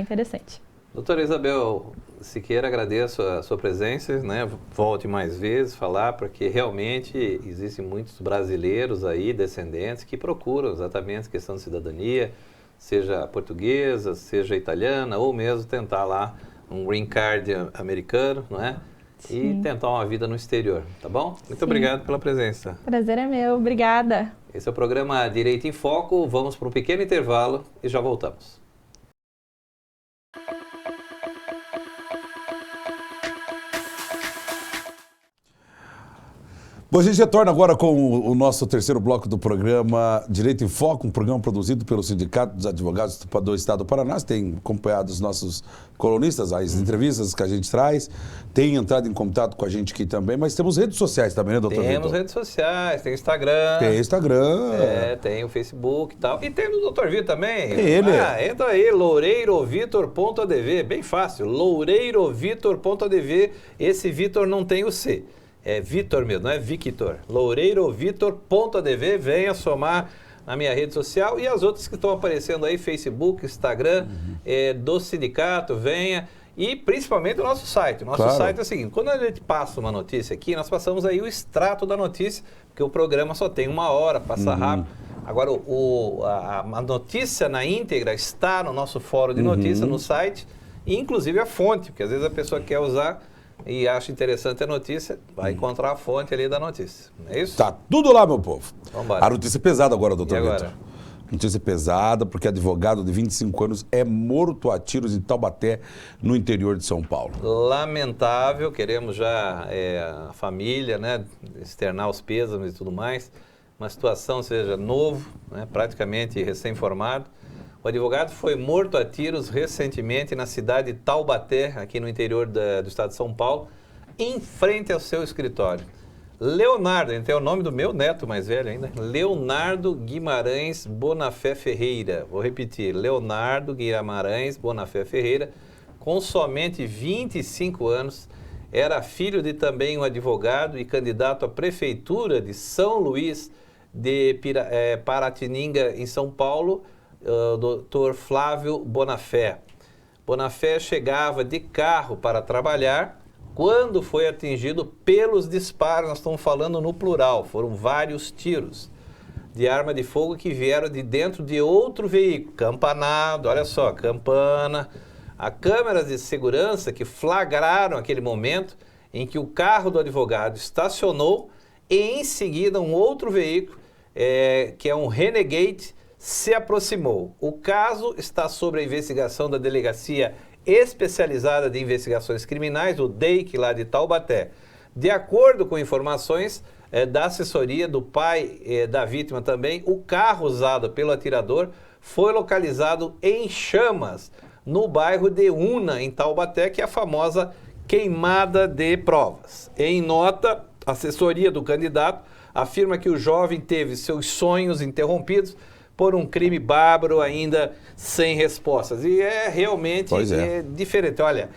S8: interessante.
S2: Doutora Isabel Siqueira, agradeço a sua presença, né? Volte mais vezes falar, porque realmente existem muitos brasileiros aí, descendentes, que procuram exatamente a questão de cidadania, seja portuguesa, seja italiana, ou mesmo tentar lá um green card americano, não é? E tentar uma vida no exterior, tá bom? Muito obrigado pela presença.
S8: Prazer é meu, obrigada. Esse
S2: é o programa Direito em Foco. Vamos para um pequeno intervalo e já voltamos.
S1: Bom, a gente retorna agora com o nosso terceiro bloco do programa Direito em Foco, um programa produzido pelo Sindicato dos Advogados do Estado do Paraná. Você tem acompanhado os nossos colunistas, as entrevistas que a gente traz, tem entrado em contato com a gente aqui também, mas temos redes sociais também, né, doutor Vitor?
S2: Temos redes sociais, tem Instagram.
S1: Tem Instagram.
S2: Tem o Facebook e tal. E tem o doutor Vitor também.
S1: Tem ele.
S2: Entra aí, loureirovitor.adv, bem fácil, loureirovitor.adv, esse Vitor não tem o C. É Vitor mesmo, não é Victor. loureirovitor.adv, venha somar na minha rede social e as outras que estão aparecendo aí, Facebook, Instagram, do sindicato, venha. E principalmente o nosso site. O nosso site é o seguinte, quando a gente passa uma notícia aqui, nós passamos aí o extrato da notícia, porque o programa só tem 1 hora, passa rápido. Agora, a notícia na íntegra está no nosso fórum de notícia, no site, e inclusive a fonte, porque às vezes a pessoa quer usar e acha interessante a notícia, vai encontrar a fonte ali da notícia. É isso?
S1: Tá tudo lá, meu povo.
S2: Vambora.
S1: A notícia é pesada agora, doutor
S2: Vitor.
S1: Vitor. Notícia pesada, porque advogado de 25 anos é morto a tiros em Taubaté, no interior de São Paulo.
S2: Lamentável, queremos já a família, né, externar os pêsames e tudo mais. Uma situação, seja novo, né, praticamente recém-formado. O advogado foi morto a tiros recentemente na cidade de Taubaté, aqui no interior do estado de São Paulo, em frente ao seu escritório. Leonardo, tem o nome do meu neto mais velho ainda, Leonardo Guimarães Bonafé Ferreira. Vou repetir, Leonardo Guimarães Bonafé Ferreira, com somente 25 anos, era filho de também um advogado e candidato à prefeitura de São Luís de Paratininga, em São Paulo, Dr. Flávio Bonafé. Bonafé chegava de carro para trabalhar quando foi atingido pelos disparos, nós estamos falando no plural, foram vários tiros de arma de fogo que vieram de dentro de outro veículo, campanado, olha só, campana. Há câmeras de segurança que flagraram aquele momento em que o carro do advogado estacionou e em seguida um outro veículo, que é um Renegade, se aproximou. O caso está sob a investigação da Delegacia Especializada de Investigações Criminais, o DEIC, lá de Taubaté. De acordo com informações da assessoria do pai da vítima também, o carro usado pelo atirador foi localizado em chamas no bairro de Una, em Taubaté, que é a famosa queimada de provas. Em nota, a assessoria do candidato afirma que o jovem teve seus sonhos interrompidos por um crime bárbaro ainda sem respostas. E é realmente diferente. Olha,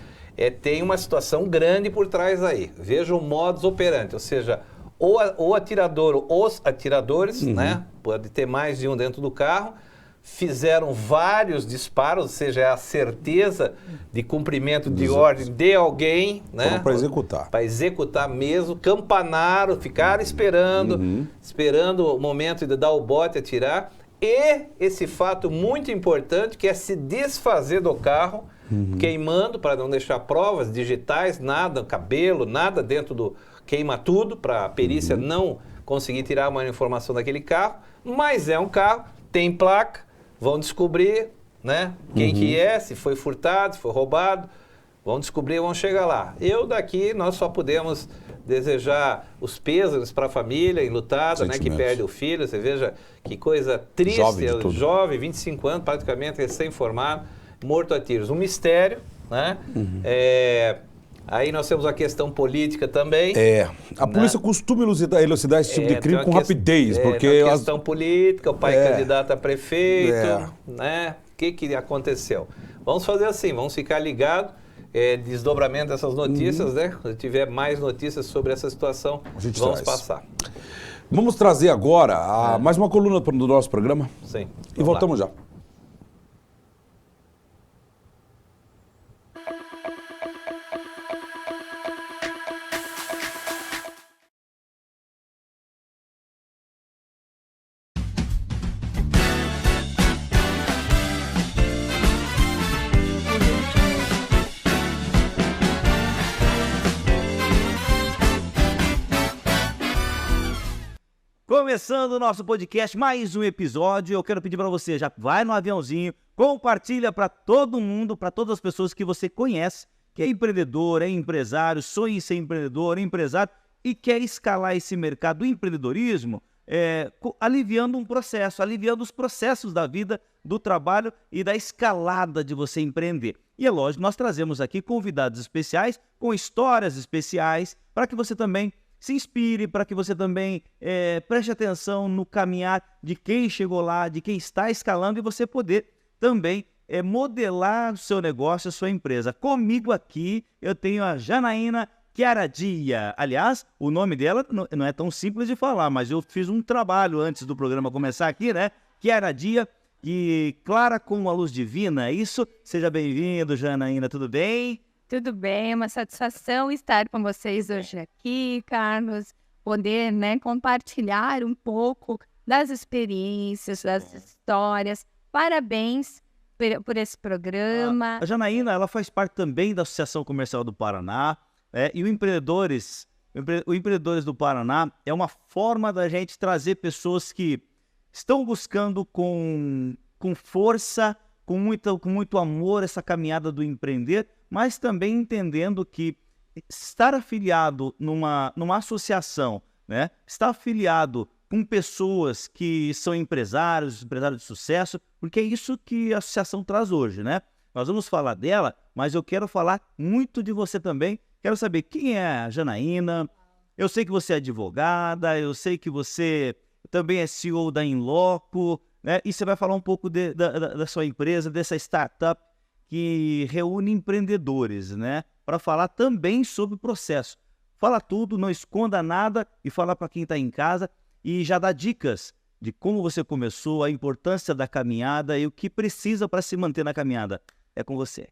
S2: tem uma situação grande por trás aí. Veja o modus operandi, ou seja, o atirador, os atiradores, né? Pode ter mais de um dentro do carro, fizeram vários disparos, ou seja, é a certeza de cumprimento de ordem de alguém, né?
S1: Para executar.
S2: Para executar mesmo, campanaram, ficaram esperando o momento de dar o bote e atirar. E esse fato muito importante, que é se desfazer do carro, queimando para não deixar provas digitais, nada, cabelo, nada dentro do... Queima tudo para a perícia não conseguir tirar uma informação daquele carro, mas é um carro, tem placa, vão descobrir, né, quem que é, se foi furtado, se foi roubado, vão descobrir, vão chegar lá. Nós só podemos desejar os pêsames para a família enlutada, né, que perde o filho. Você veja que coisa triste, jovem, 25 anos, praticamente recém-formado, morto a tiros. Um mistério, né? Aí nós temos a questão política também.
S1: A polícia costuma elucidar esse tipo de crime com rapidez, porque...
S2: A questão política, o pai candidato a prefeito, né? O que aconteceu? Vamos fazer assim, vamos ficar ligados, desdobramento dessas notícias, né? Se tiver mais notícias sobre essa situação, vamos passar.
S1: Vamos trazer agora mais uma coluna do nosso programa.
S2: Sim.
S1: E voltamos já.
S9: Começando o nosso podcast, mais um episódio. Eu quero pedir para você, já vai no aviãozinho, compartilha para todo mundo, para todas as pessoas que você conhece, que é empreendedor, é empresário, sonha em ser empreendedor, empresário e quer escalar esse mercado do empreendedorismo, aliviando um processo, aliviando os processos da vida, do trabalho e da escalada de você empreender. E é lógico, nós trazemos aqui convidados especiais, com histórias especiais, para que você também se inspire, para que você também preste atenção no caminhar de quem chegou lá, de quem está escalando e você poder também modelar o seu negócio, a sua empresa. Comigo aqui eu tenho a Janaína Chiaradia. Aliás, o nome dela não é tão simples de falar, mas eu fiz um trabalho antes do programa começar aqui, né? Chiaradia, e clara como a luz divina, é isso? Seja bem-vindo, Janaína, tudo bem?
S10: Tudo bem, é uma satisfação estar com vocês hoje aqui, Carlos, poder, né, compartilhar um pouco das experiências, das histórias. Parabéns por esse programa.
S9: A Janaína, ela faz parte também da Associação Comercial do Paraná, e o Empreendedores do Paraná é uma forma da gente trazer pessoas que estão buscando com força, com muito amor essa caminhada do empreender, mas também entendendo que estar afiliado numa associação, né? Estar afiliado com pessoas que são empresários de sucesso, porque é isso que a associação traz hoje, né? Nós vamos falar dela, mas eu quero falar muito de você também. Quero saber quem é a Janaína. Eu sei que você é advogada, eu sei que você também é CEO da Inloco, né? E você vai falar um pouco da sua empresa, dessa startup que reúne empreendedores, né? Para falar também sobre o processo. Fala tudo, não esconda nada e fala para quem está em casa e já dá dicas de como você começou, a importância da caminhada e o que precisa para se manter na caminhada. É com você.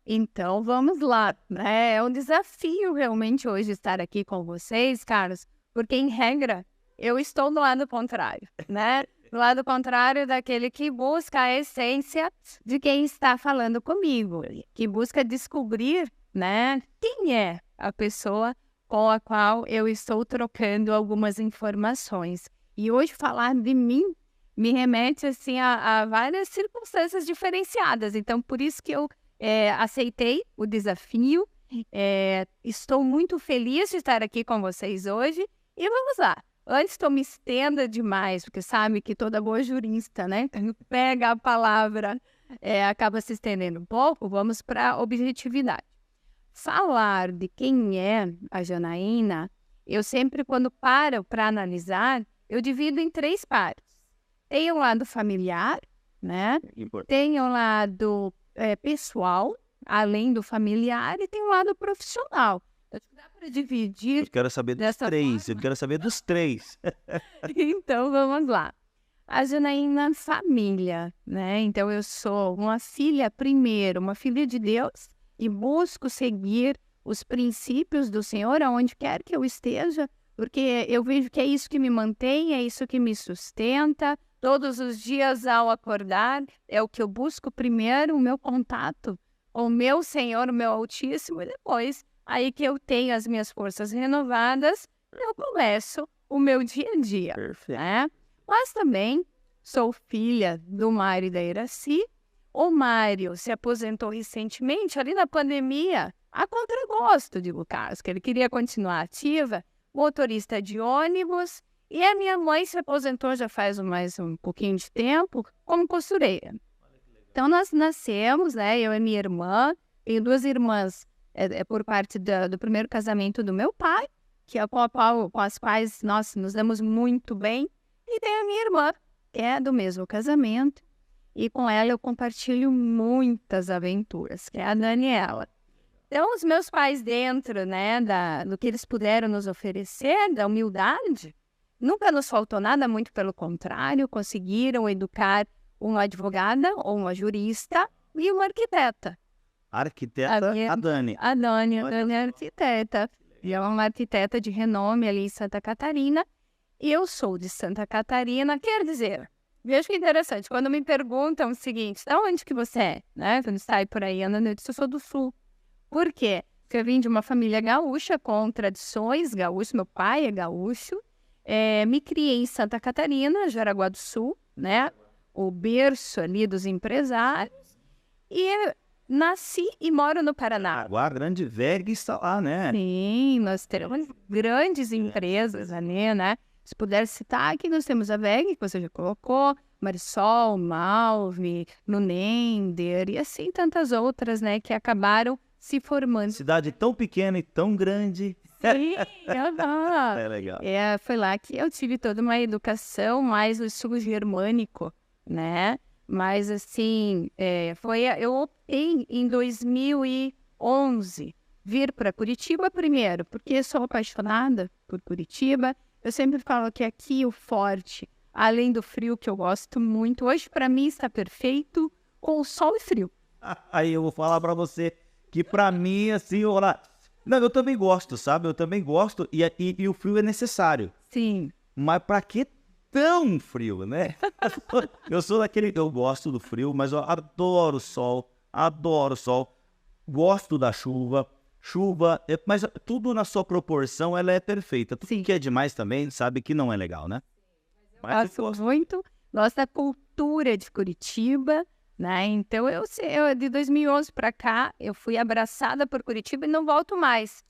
S10: Então, vamos lá, né? É um desafio realmente hoje estar aqui com vocês, Carlos, porque em regra eu estou do lado contrário, né? Do lado contrário daquele que busca a essência de quem está falando comigo, que busca descobrir, né, quem é a pessoa com a qual eu estou trocando algumas informações. E hoje falar de mim me remete assim a várias circunstâncias diferenciadas. Então, por isso que eu aceitei o desafio. Estou muito feliz de estar aqui com vocês hoje. E vamos lá. Antes que eu me estenda demais, porque sabe que toda boa jurista, né? Pega a palavra, acaba se estendendo um pouco, vamos para a objetividade. Falar de quem é a Janaína, eu sempre, quando paro para analisar, eu divido em 3 partes. Tem o lado familiar, né? Tem o lado pessoal, além do familiar, e tem o lado profissional. Então, dá para dividir.
S9: Eu quero saber dos 3. Eu quero saber dos 3.
S10: Então, vamos lá. A Janaína família, né? Então, eu sou uma filha, primeiro, uma filha de Deus, e busco seguir os princípios do Senhor aonde quer que eu esteja, porque eu vejo que é isso que me mantém, é isso que me sustenta. Todos os dias ao acordar, é o que eu busco primeiro, o meu contato com o meu Senhor, o meu Altíssimo, e depois, aí que eu tenho as minhas forças renovadas, eu começo o meu dia a dia.
S9: Perfeito.
S10: Né? Mas também sou filha do Mário e da Iraci. O Mário se aposentou recentemente, ali na pandemia, a contragosto, digo, Carlos, que ele queria continuar ativa, motorista de ônibus, e a minha mãe se aposentou já faz mais um pouquinho de tempo como costureira. Então, nós nascemos, né, eu e minha irmã, tenho 2 irmãs por parte do primeiro casamento do meu pai, que é com as quais nós nos damos muito bem, e tem a minha irmã, que é do mesmo casamento, e com ela eu compartilho muitas aventuras, que é a Daniela. Então, os meus pais, dentro, né, do que eles puderam nos oferecer, da humildade, nunca nos faltou nada, muito pelo contrário, conseguiram educar uma advogada ou uma jurista e uma arquiteta.
S9: Arquiteta, a Dani.
S10: A Dani é arquiteta. E ela é uma arquiteta de renome ali em Santa Catarina. E eu sou de Santa Catarina, quer dizer, veja que interessante, quando me perguntam o seguinte, de onde que você é? Né? Quando sai por aí andando, eu disse, eu sou do Sul. Por quê? Porque eu vim de uma família gaúcha, com tradições gaúchas, meu pai é gaúcho. Me criei em Santa Catarina, Jaraguá do Sul, né? O berço ali dos empresários. E nasci e moro no Paraná.
S9: A Grande VEG está lá, né?
S10: Sim, nós temos grandes empresas ali, né? Se puder citar, aqui nós temos a VEG, que você já colocou, Marisol, Malve, Nunender e assim tantas outras, né? Que acabaram se formando.
S9: Cidade tão pequena e tão grande.
S10: Sim,
S9: É legal.
S10: Foi lá que eu tive toda uma educação mais no sul germânico, né? Mas assim, eu optei em 2011 vir para Curitiba primeiro, porque sou apaixonada por Curitiba. Eu sempre falo que aqui o forte, além do frio que eu gosto muito, hoje para mim está perfeito com sol e frio.
S9: Aí eu vou falar para você que para mim, assim, olha... Não, eu também gosto, sabe? Eu também gosto e o frio é necessário.
S10: Sim.
S9: Mas para que tão frio, né? Eu sou daquele... Eu gosto do frio, mas eu adoro o sol. Gosto da chuva. Mas tudo na sua proporção, ela é perfeita. Tudo que é demais também, sabe que não é legal, né?
S10: Mas gosto muito. Gosto da cultura de Curitiba, né? Então, eu de 2011 para cá, eu fui abraçada por Curitiba e não volto mais.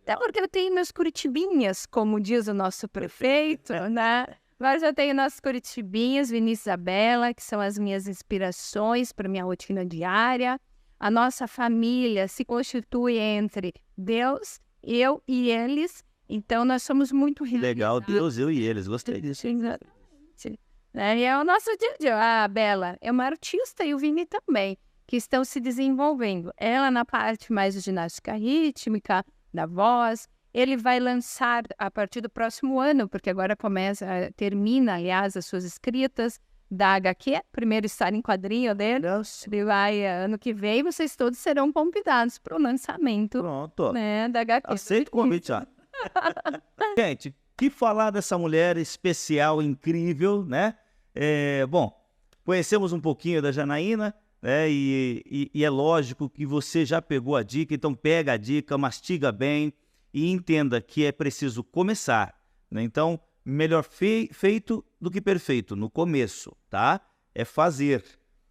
S10: Até porque eu tenho meus curitibinhas, como diz o nosso prefeito, né? Mas eu tenho nossas curitibinhas, Vinícius e Isabela, que são as minhas inspirações para minha rotina diária. A nossa família se constitui entre Deus, eu e eles. Então, nós somos muito
S9: legal, Deus, eu e eles. Gostei disso.
S10: Exatamente. E é o nosso dia a dia. A Bela é uma artista e o Vini também, que estão se desenvolvendo. Ela na parte mais de ginástica rítmica, da voz. Ele vai lançar a partir do próximo ano, porque agora termina, aliás, as suas escritas da HQ, primeiro estar em quadrinho dele. Ele vai, ano que vem, vocês todos serão convidados para o lançamento.
S9: Pronto.
S10: Né, da HQ.
S9: Aceito o convite já. Gente, que falar dessa mulher especial, incrível, né? Bom, conhecemos um pouquinho da Janaína, né? E é lógico que você já pegou a dica, então pega a dica, mastiga bem e entenda que é preciso começar, né? Então, melhor feito do que perfeito no começo, tá? É fazer,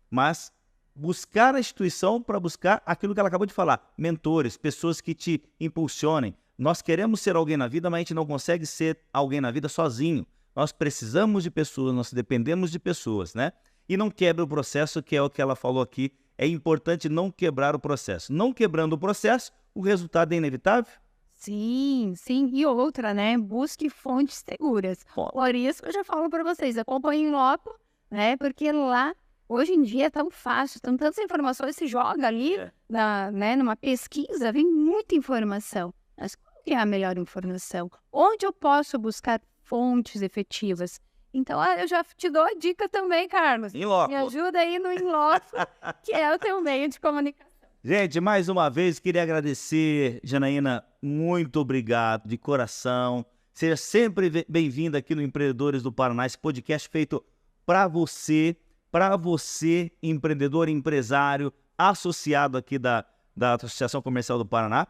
S9: mas buscar a instituição para buscar aquilo que ela acabou de falar, mentores, pessoas que te impulsionem. Nós queremos ser alguém na vida, mas a gente não consegue ser alguém na vida sozinho. Nós precisamos de pessoas, nós dependemos de pessoas, né? E não quebra o processo, que é o que ela falou aqui. É importante não quebrar o processo. Não quebrando o processo, o resultado é inevitável?
S10: Sim, sim. E outra, né? Busque fontes seguras. Por isso que eu já falo para vocês, acompanhem em loco, né? Porque lá, hoje em dia, é tão fácil, tem tantas informações, se joga ali, numa pesquisa, vem muita informação. Mas qual que é a melhor informação? Onde eu posso buscar fontes efetivas? Então, eu já te dou a dica também, Carlos.
S9: Em loco.
S10: Me ajuda aí no In Loco, que é o teu meio de comunicação.
S9: Gente, mais uma vez, queria agradecer, Janaína, muito obrigado, de coração. Seja sempre bem-vinda aqui no Empreendedores do Paraná, esse podcast feito para você, empreendedor, empresário, associado aqui da Associação Comercial do Paraná,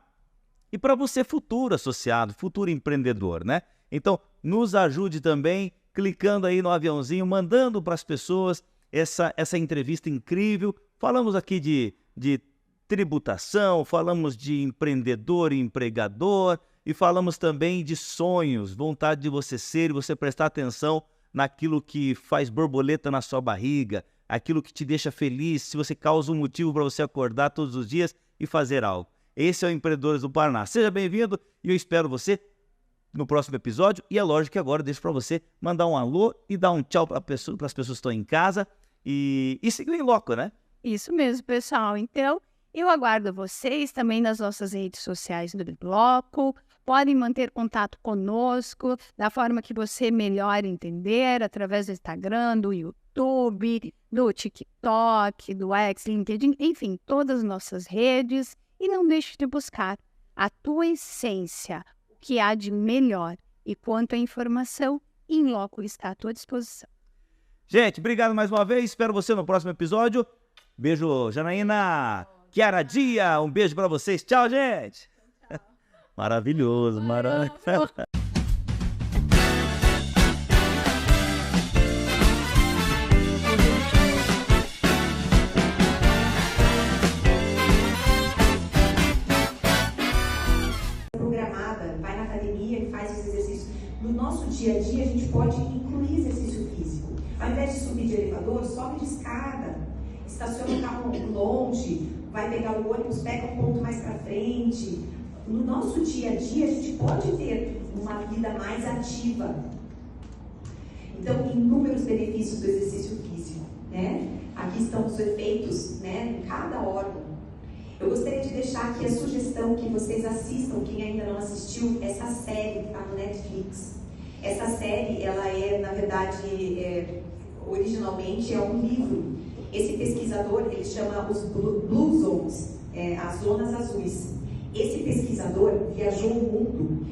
S9: e para você, futuro associado, futuro empreendedor, né? Então, nos ajude também, clicando aí no aviãozinho, mandando para as pessoas essa entrevista incrível. Falamos aqui de tributação, falamos de empreendedor e empregador, e falamos também de sonhos, vontade de você ser e você prestar atenção naquilo que faz borboleta na sua barriga, aquilo que te deixa feliz, se você causa um motivo para você acordar todos os dias e fazer algo. Esse é o Empreendedores do Paraná. Seja bem-vindo e eu espero você no próximo episódio. E é lógico que agora eu deixo para você mandar um alô e dar um tchau para as pessoas que estão em casa e seguir o In Loco, né?
S10: Isso mesmo, pessoal. Então, eu aguardo vocês também nas nossas redes sociais do Bloco. Podem manter contato conosco da forma que você melhor entender, através do Instagram, do YouTube, do TikTok, do X, LinkedIn, enfim, todas as nossas redes. E não deixe de buscar a tua essência, o que há de melhor. E quanto à informação, In Loco está à tua disposição.
S9: Gente, obrigado mais uma vez. Espero você no próximo episódio. Beijo, Janaína. Kiara Dia, um beijo pra vocês. Tchau, gente. Tchau. Maravilhoso, maravilhoso.
S7: Programada, vai na academia e faz os exercícios. No nosso dia a dia, a gente pode incluir exercício físico. Ao invés de subir de elevador, sobe de escada. Estaciona o carro longe, vai pegar o ônibus, pega um ponto mais para frente. No nosso dia a dia, a gente pode ter uma vida mais ativa. Então, inúmeros benefícios do exercício físico, né? Aqui estão os efeitos, né, em cada órgão. Eu gostaria de deixar aqui a sugestão que vocês assistam, quem ainda não assistiu, essa série que está no Netflix. Essa série, ela é, na verdade, originalmente é um livro. Esse pesquisador, ele chama os Blue Zones, as zonas azuis. Esse pesquisador viajou o mundo,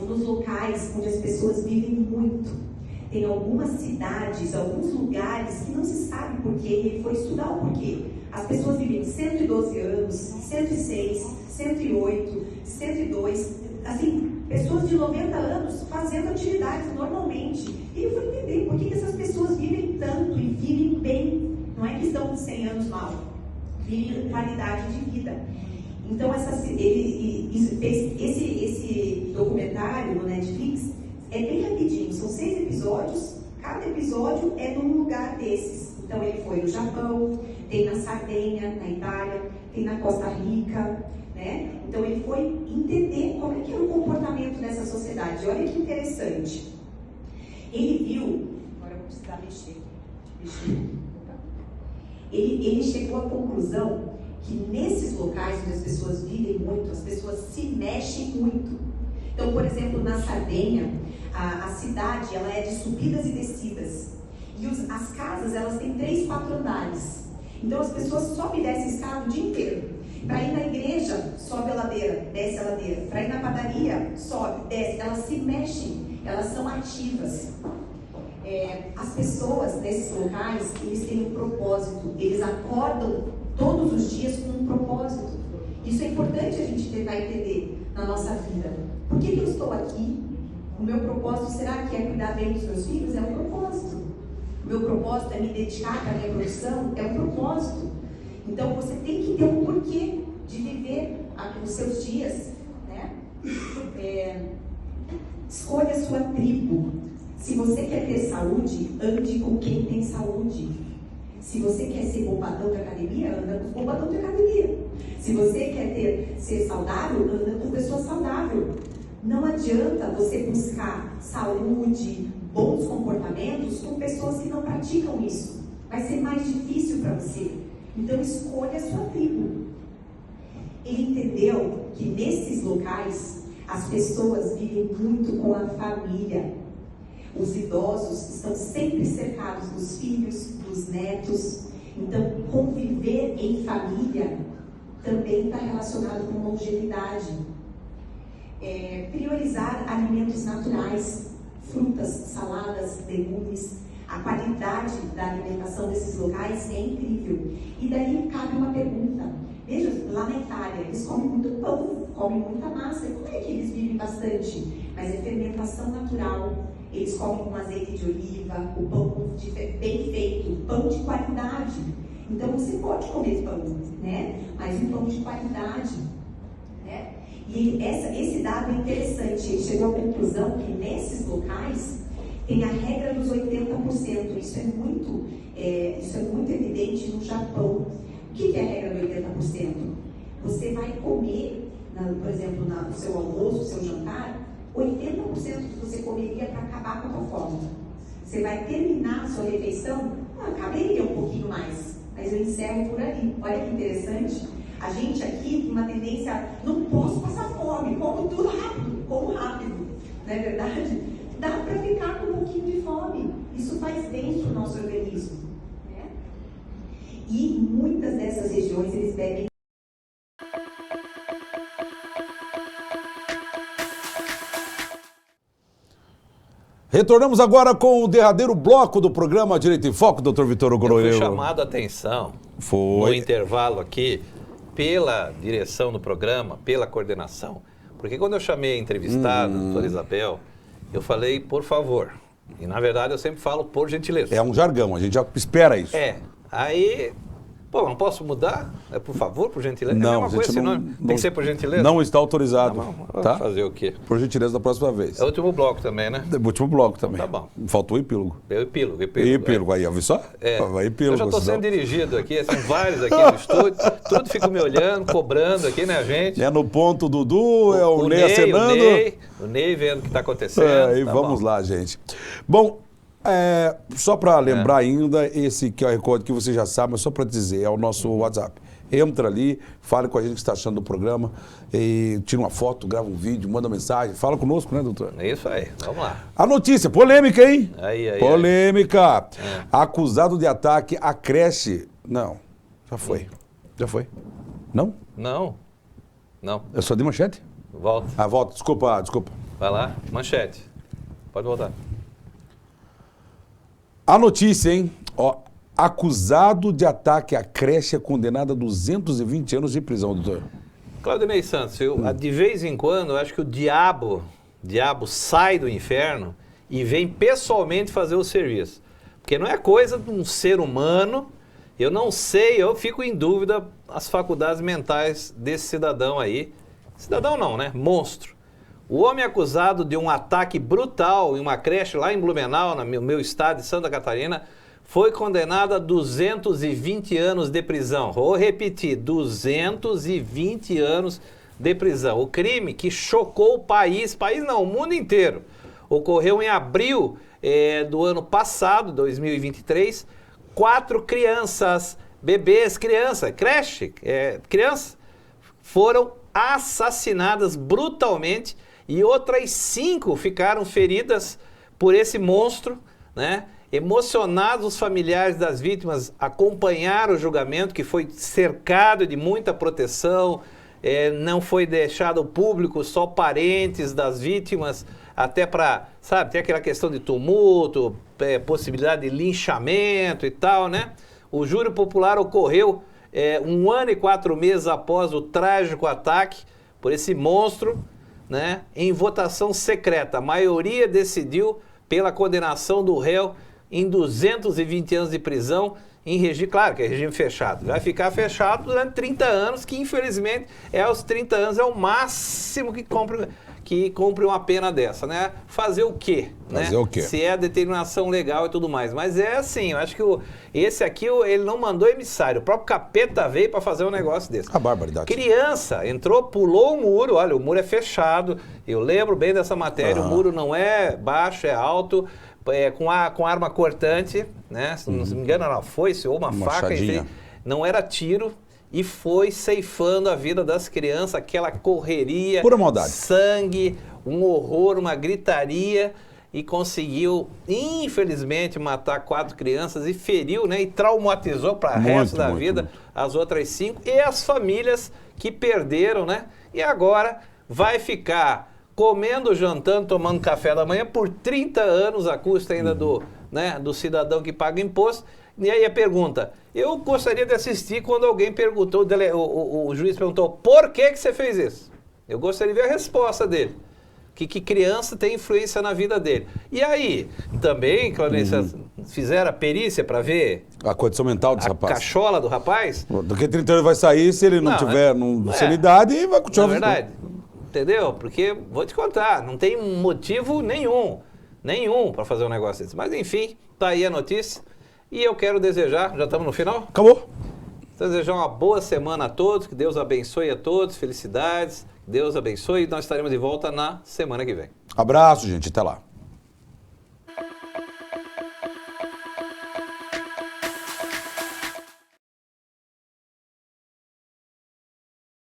S7: nos locais onde as pessoas vivem muito. Tem algumas cidades, alguns lugares que não se sabe porquê, ele foi estudar o porquê. As pessoas vivem 112 anos, 106, 108, 102, assim, pessoas de 90 anos fazendo atividades normalmente. E eu fui entender por que essas pessoas vivem tanto e vivem bem. Não é que estão com 100 anos mal, vivem qualidade de vida. Então, esse documentário no Netflix é bem rapidinho, são 6 episódios, cada episódio é num lugar desses. Então, ele foi no Japão, tem na Sardenha, na Itália, tem na Costa Rica, né? Então, ele foi entender como é que era o comportamento dessa sociedade. Olha que interessante. Ele viu... Agora eu vou precisar mexer. Ele chegou à conclusão que nesses locais onde as pessoas vivem muito, as pessoas se mexem muito. Então, por exemplo, na Sardenha, a cidade ela é de subidas e descidas. E as casas, elas têm 3, 4 andares. Então, as pessoas sobem e descem escada o dia inteiro. Para ir na igreja, sobe a ladeira, desce a ladeira. Para ir na padaria, sobe, desce. Elas se mexem, elas são ativas. As pessoas nesses locais, eles têm um propósito. Eles acordam todos os dias com um propósito. Isso é importante a gente tentar entender na nossa vida. Por que eu estou aqui? O meu propósito, será que é cuidar bem dos meus filhos? É um propósito. O meu propósito é me dedicar para a minha profissão? É um propósito. Então, você tem que ter um porquê de viver os seus dias, né? Escolha a sua tribo. Se você quer ter saúde, ande com quem tem saúde. Se você quer ser bombadão de academia, anda com os bombadão de academia. Se você quer ser saudável, anda com pessoa saudável. Não adianta você buscar saúde, bons comportamentos com pessoas que não praticam isso. Vai ser mais difícil para você. Então, escolha a sua tribo. Ele entendeu que nesses locais, as pessoas vivem muito com a família. Os idosos estão sempre cercados dos filhos, dos netos. Então, conviver em família também está relacionado com longevidade. Priorizar alimentos naturais, frutas, saladas, legumes. A qualidade da alimentação desses locais é incrível. E daí cabe uma pergunta. Veja, lá na Itália, eles comem muito pão, comem muita massa. Como é que eles vivem bastante? Mas é fermentação natural. Eles comem com azeite de oliva, o pão bem feito, pão de qualidade. Então você pode comer pão, né? Mas um pão de qualidade, né? E esse dado é interessante. Ele chegou à conclusão que nesses locais tem a regra dos 80%. Isso é muito evidente no Japão. O que é a regra do 80%? Você vai comer, por exemplo, no seu almoço, no seu jantar, 80% que você comeria para acabar com a tua fome. Você vai terminar a sua refeição, caberia um pouquinho mais, mas eu encerro por ali. Olha que interessante. A gente aqui tem uma tendência, não posso passar fome, como tudo rápido, como rápido. Não é verdade? Dá para ficar com um pouquinho de fome. Isso faz bem para o nosso organismo. Né? E muitas dessas regiões eles bebem.
S1: Retornamos agora com o derradeiro bloco do programa Direito em Foco, Dr. Vitor Hugo.
S2: Eu fui chamado a atenção no intervalo aqui pela direção do programa, pela coordenação. Porque quando eu chamei a entrevistada, a doutora Isabel, eu falei, por favor. E, na verdade, eu sempre falo, por gentileza.
S1: É um jargão, a gente já espera isso.
S2: Aí, não posso mudar? É por favor, por gentileza?
S1: Não,
S2: é a mesma coisa, não, tem que ser por gentileza?
S1: Não está autorizado. Tá?
S2: Fazer o quê?
S1: Por gentileza da próxima vez.
S2: É o último bloco também, né?
S1: É o último bloco também.
S2: Tá bom.
S1: Faltou o epílogo.
S2: É o epílogo.
S1: Epílogo, aí, viu só? Epílogo,
S2: eu já estou sendo dirigido aqui, são vários aqui no estúdio, tudo fica me olhando, cobrando aqui, né, gente?
S1: É no ponto o Dudu, é o Ney acenando.
S2: O Ney vendo o que está acontecendo.
S1: E vamos lá, gente. Bom, só para lembrar ainda, esse QR Code que você já sabe, mas só para dizer, é o nosso WhatsApp. Entra ali, fale com a gente o que está achando do programa, tira uma foto, grava um vídeo, manda mensagem, fala conosco, né, doutor?
S2: É isso aí, vamos lá.
S1: A notícia, polêmica, hein?
S2: Aí.
S1: Polêmica. Acusado de ataque à creche. Não, já foi. Já foi. Não?
S2: Não.
S1: Eu só dei manchete?
S2: Volta.
S1: Volta, desculpa.
S2: Vai lá, manchete. Pode voltar. A
S1: notícia, hein? Acusado de ataque à creche é condenado a 220 anos de prisão, doutor.
S2: Claudinei Santos, de vez em quando, eu acho que o diabo sai do inferno e vem pessoalmente fazer o serviço. Porque não é coisa de um ser humano, eu não sei, eu fico em dúvida as faculdades mentais desse cidadão aí. Cidadão não, né? Monstro. O homem acusado de um ataque brutal em uma creche lá em Blumenau, no meu estado de Santa Catarina, foi condenado a 220 anos de prisão. Vou repetir, 220 anos de prisão. O crime que chocou o país não, o mundo inteiro, ocorreu em abril do ano passado, 2023, 4 crianças, bebês, crianças, foram assassinadas brutalmente e outras 5 ficaram feridas por esse monstro, né? Emocionados, os familiares das vítimas acompanharam o julgamento, que foi cercado de muita proteção, não foi deixado ao público, só parentes das vítimas, até para, tem aquela questão de tumulto, possibilidade de linchamento e tal, né? O júri popular ocorreu 1 ano e 4 meses após o trágico ataque por esse monstro, né, em votação secreta. A maioria decidiu pela condenação do réu em 220 anos de prisão em regime, claro que é regime fechado. Vai ficar fechado durante 30 anos, que infelizmente aos 30 anos é o máximo que cumpre uma pena dessa, né? Fazer o quê?
S1: Fazer
S2: né?
S1: o quê?
S2: Se é a determinação legal e tudo mais. Mas é assim, eu acho que esse aqui, ele não mandou emissário. O próprio capeta veio para fazer um negócio desse.
S1: A barbaridade.
S2: Criança, entrou, pulou o muro, olha, o muro é fechado. Eu lembro bem dessa matéria, o muro não é baixo, é alto, com arma cortante, né? Se não me engano, era uma foice ou uma faca,
S1: machadinha.
S2: enfim. Não era tiro. E foi ceifando a vida das crianças, aquela correria,
S1: Pura maldade.
S2: sangue, um horror, uma gritaria, e conseguiu, infelizmente, matar 4 crianças e feriu, né, e traumatizou para o resto da vida as outras 5 e as famílias que perderam, né? E agora vai ficar comendo, jantando, tomando café da manhã por 30 anos, a custa ainda do cidadão que paga imposto. E aí a pergunta, eu gostaria de assistir quando alguém perguntou, o juiz perguntou, por que você fez isso? Eu gostaria de ver a resposta dele. Que criança tem influência na vida dele. E aí, também, Claudência, fizeram a perícia para ver
S1: A condição mental desse
S2: a
S1: rapaz.
S2: cachola do rapaz?
S1: Daqui a 30 anos vai sair, se ele não tiver sanidade, vai continuar.
S2: Na verdade, entendeu? Porque, vou te contar, não tem motivo nenhum para fazer um negócio desse. Mas enfim, tá aí a notícia. E eu quero desejar, já estamos no final?
S1: Acabou.
S2: Desejar uma boa semana a todos, que Deus abençoe a todos, felicidades, Deus abençoe e nós estaremos de volta na semana que vem.
S1: Abraço, gente, até lá.